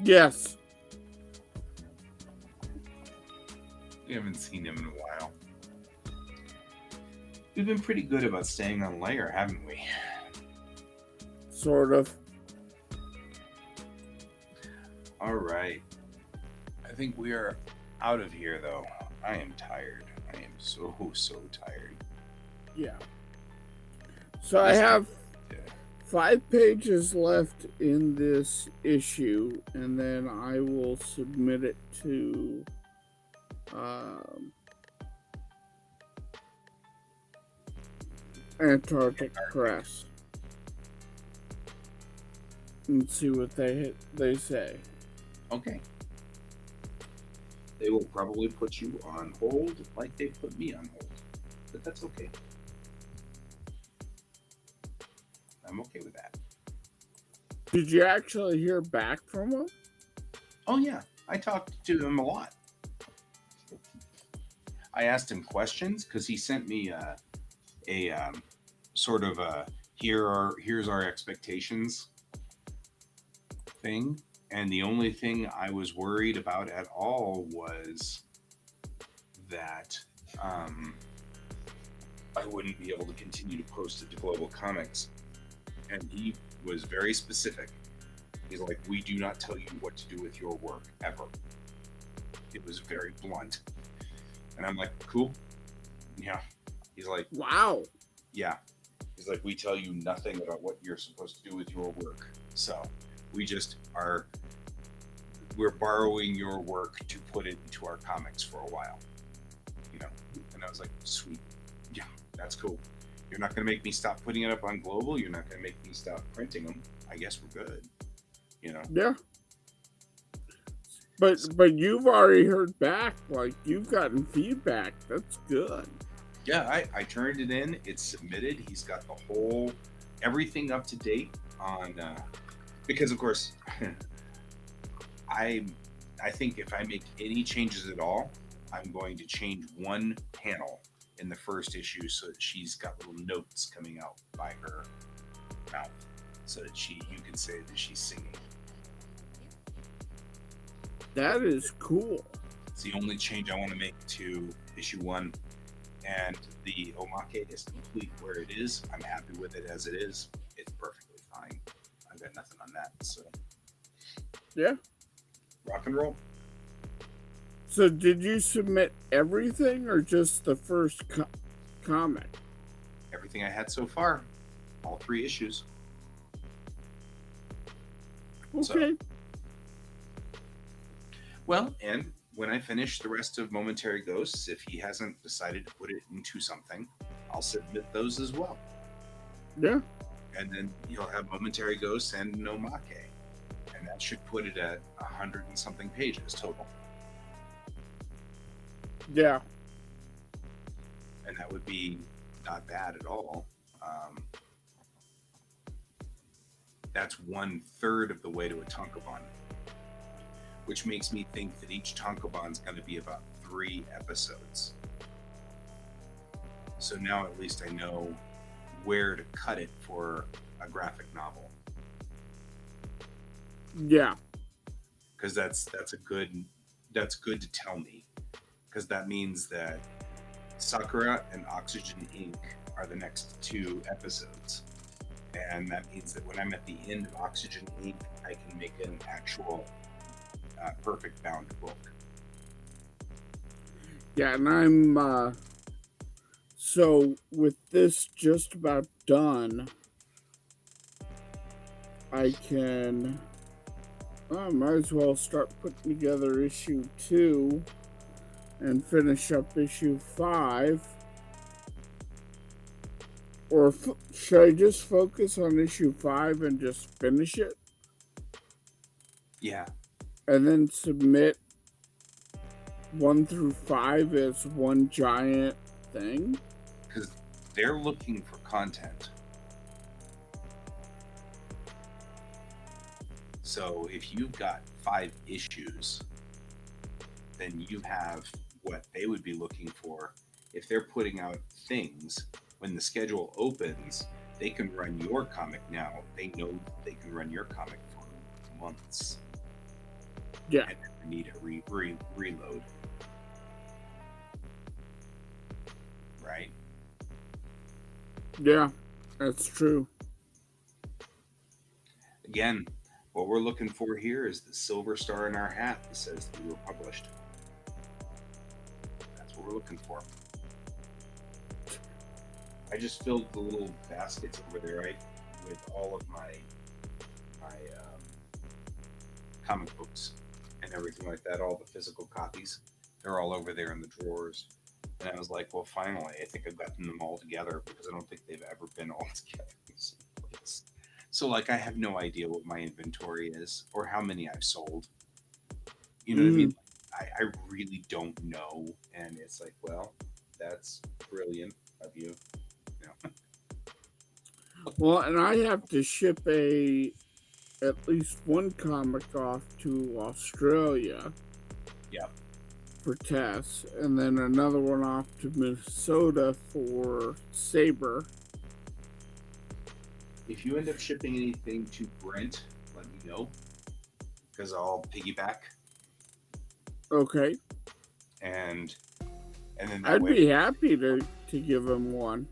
Yes. We haven't seen him in a while. We've been pretty good about staying on layer, haven't we? Sort of. All right. I think we are out of here, though. I am tired. I am so tired. Yeah. So I have 5 pages left in this issue, and then I will submit it to Antarctic Press and see what they say. Okay. They will probably put you on hold like they put me on hold. But that's okay. I'm okay with that. Did you actually hear back from them? Oh, yeah. I talked to him a lot. I asked him questions because he sent me a sort of a here's our expectations thing. And the only thing I was worried about at all was that I wouldn't be able to continue to post it to Global Comics. And he was very specific. He's like, we do not tell you what to do with your work, ever. It was very blunt. And I'm like, cool. Yeah. He's like, wow. Yeah. He's like, we tell you nothing about what you're supposed to do with your work. So we just we're borrowing your work to put it into our comics for a while. You know? And I was like, sweet. Yeah, that's cool. You're not going to make me stop putting it up on Global. You're not going to make me stop printing them. I guess we're good. You know? Yeah. But you've already heard back. Like, you've gotten feedback. That's good. Yeah, I turned it in. It's submitted. He's got everything up to date on, because of course, I think if I make any changes at all, I'm going to change one panel in the first issue so that she's got little notes coming out by her mouth, so that you can say that she's singing. That is cool. It's the only change I want to make to issue 1. And the omake is complete where it is. I'm happy with it as it is. It's perfectly fine. I've got nothing on that. So, yeah. Rock and roll. So did you submit everything or just the first comic? Everything I had so far. All 3 issues. Okay. So, well, and when I finish the rest of Momentary Ghosts, if he hasn't decided to put it into something, I'll submit those as well. Yeah. And then you'll have Momentary Ghosts and Nomake. And that should put it at 100 and something pages total. Yeah. And that would be not bad at all. That's 1/3 of the way to a tankobon, which makes me think that each tankobon is going to be about 3 episodes. So now at least I know where to cut it for a graphic novel. Yeah. Because that's good to tell me, because that means that Sakura and Oxygen Inc. are the next 2 episodes. And that means that when I'm at the end of Oxygen Inc., I can make an actual perfect bound book. Yeah, and I'm so with this just about done, I might as well start putting together issue 2 and finish up issue 5. Or should I just focus on issue 5 and just finish it? Yeah. And then submit 1 through 5 as one giant thing? Because they're looking for content. So if you've got 5 issues, then you have what they would be looking for. If they're putting out things, when the schedule opens, they can run your comic now. They know they can run your comic for months. Yeah. And they need a reload. Right? Yeah, that's true. Again, what we're looking for here is the silver star in our hat that says that we were published. That's what we're looking for. I just filled the little baskets over there, right, with all of my comic books and everything like that, all the physical copies. They're all over there in the drawers. And I was like, well, finally, I think I've gotten them all together because I don't think they've ever been all together in the same place. So, like, I have no idea what my inventory is or how many I've sold. You know what I mean? I really don't know. And it's like, well, that's brilliant of you. Well, and I have to ship at least one comic off to Australia. Yep. For tests, and then another one off to Minnesota for Saber. If you end up shipping anything to Brent, let me know because I'll piggyback. Okay. And then that I'd way, be happy to give him one.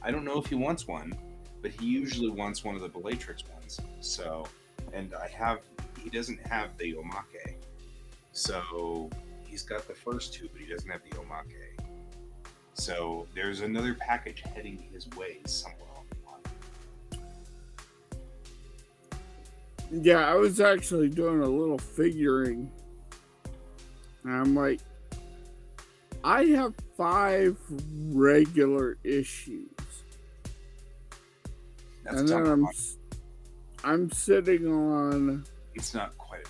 I don't know if he wants one, but he usually wants one of the Bellatrix ones. So, and he doesn't have the Omake. So he's got the first two, but he doesn't have the Omake. So there's another package heading his way somewhere on the line. Yeah, I was actually doing a little figuring. And I'm like, I have 5 regular issues. That's and a then Tankobon. I'm sitting on... It's not quite a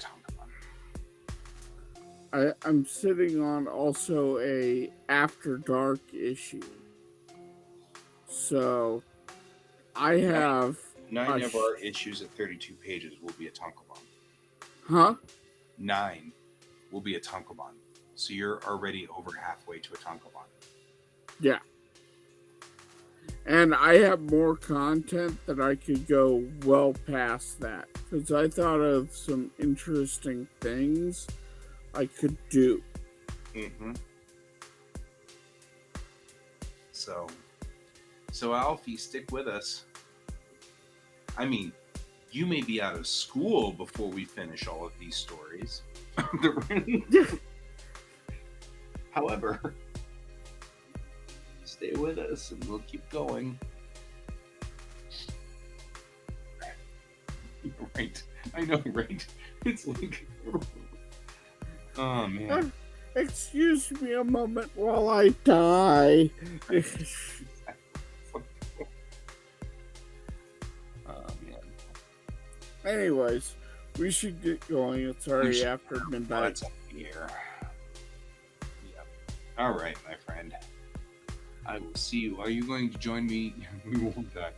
Tankobon. I'm sitting on also a After Dark issue. So I have 9 of our issues at 32 pages will be a Tankobon. Huh? 9 will be a Tankobon. So you're already over halfway to a Tankobon. Yeah. And I have more content that I could go well past that. Because I thought of some interesting things I could do. Mm-hmm. So Alfie, stick with us. I mean, you may be out of school before we finish all of these stories. However, stay with us and we'll keep going. Right. I know, right? It's like... Oh, man. Excuse me a moment while I die. Oh, man. Anyways, we should get going. It's already after midnight. What's up here? Yep. All right, my friend. I will see you. Are you going to join me? We won't die.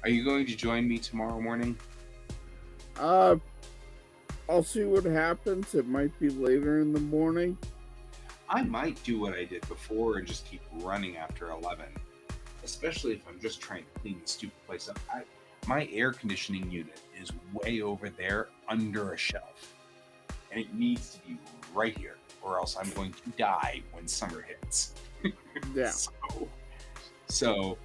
Are you going to join me tomorrow morning? I'll see what happens. It might be later in the morning. I might do what I did before and just keep running after 11. Especially if I'm just trying to clean the stupid place up. My air conditioning unit is way over there under a shelf. And it needs to be right here, or else I'm going to die when summer hits. Yeah. So,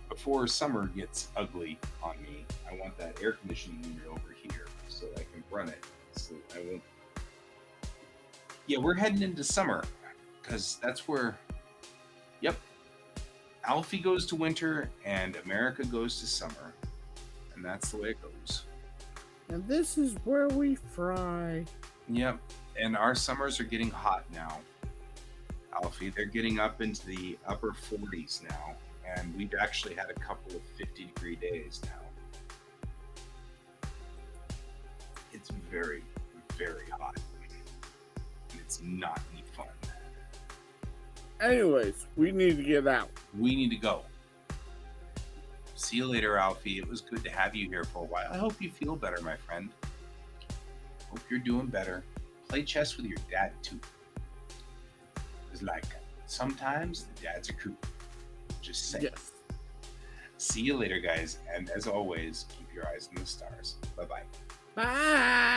before summer gets ugly on me, I want that air conditioning unit over here so I can run it. So I won't. Yeah, we're heading into summer because that's where. Yep. Alfie goes to winter and America goes to summer, and that's the way it goes. And this is where we fry. Yep. And our summers are getting hot now, Alfie. They're getting up into the upper 40s now. And we've actually had a couple of 50-degree days now. It's very, very hot. And it's not any fun. Anyways, we need to get out. We need to go. See you later, Alfie. It was good to have you here for a while. I hope you feel better, my friend. Hope you're doing better. Play chess with your dad, too. It's like, sometimes the dads are cool. Just saying. Yes. See you later, guys. And as always, keep your eyes on the stars. Bye-bye. Bye.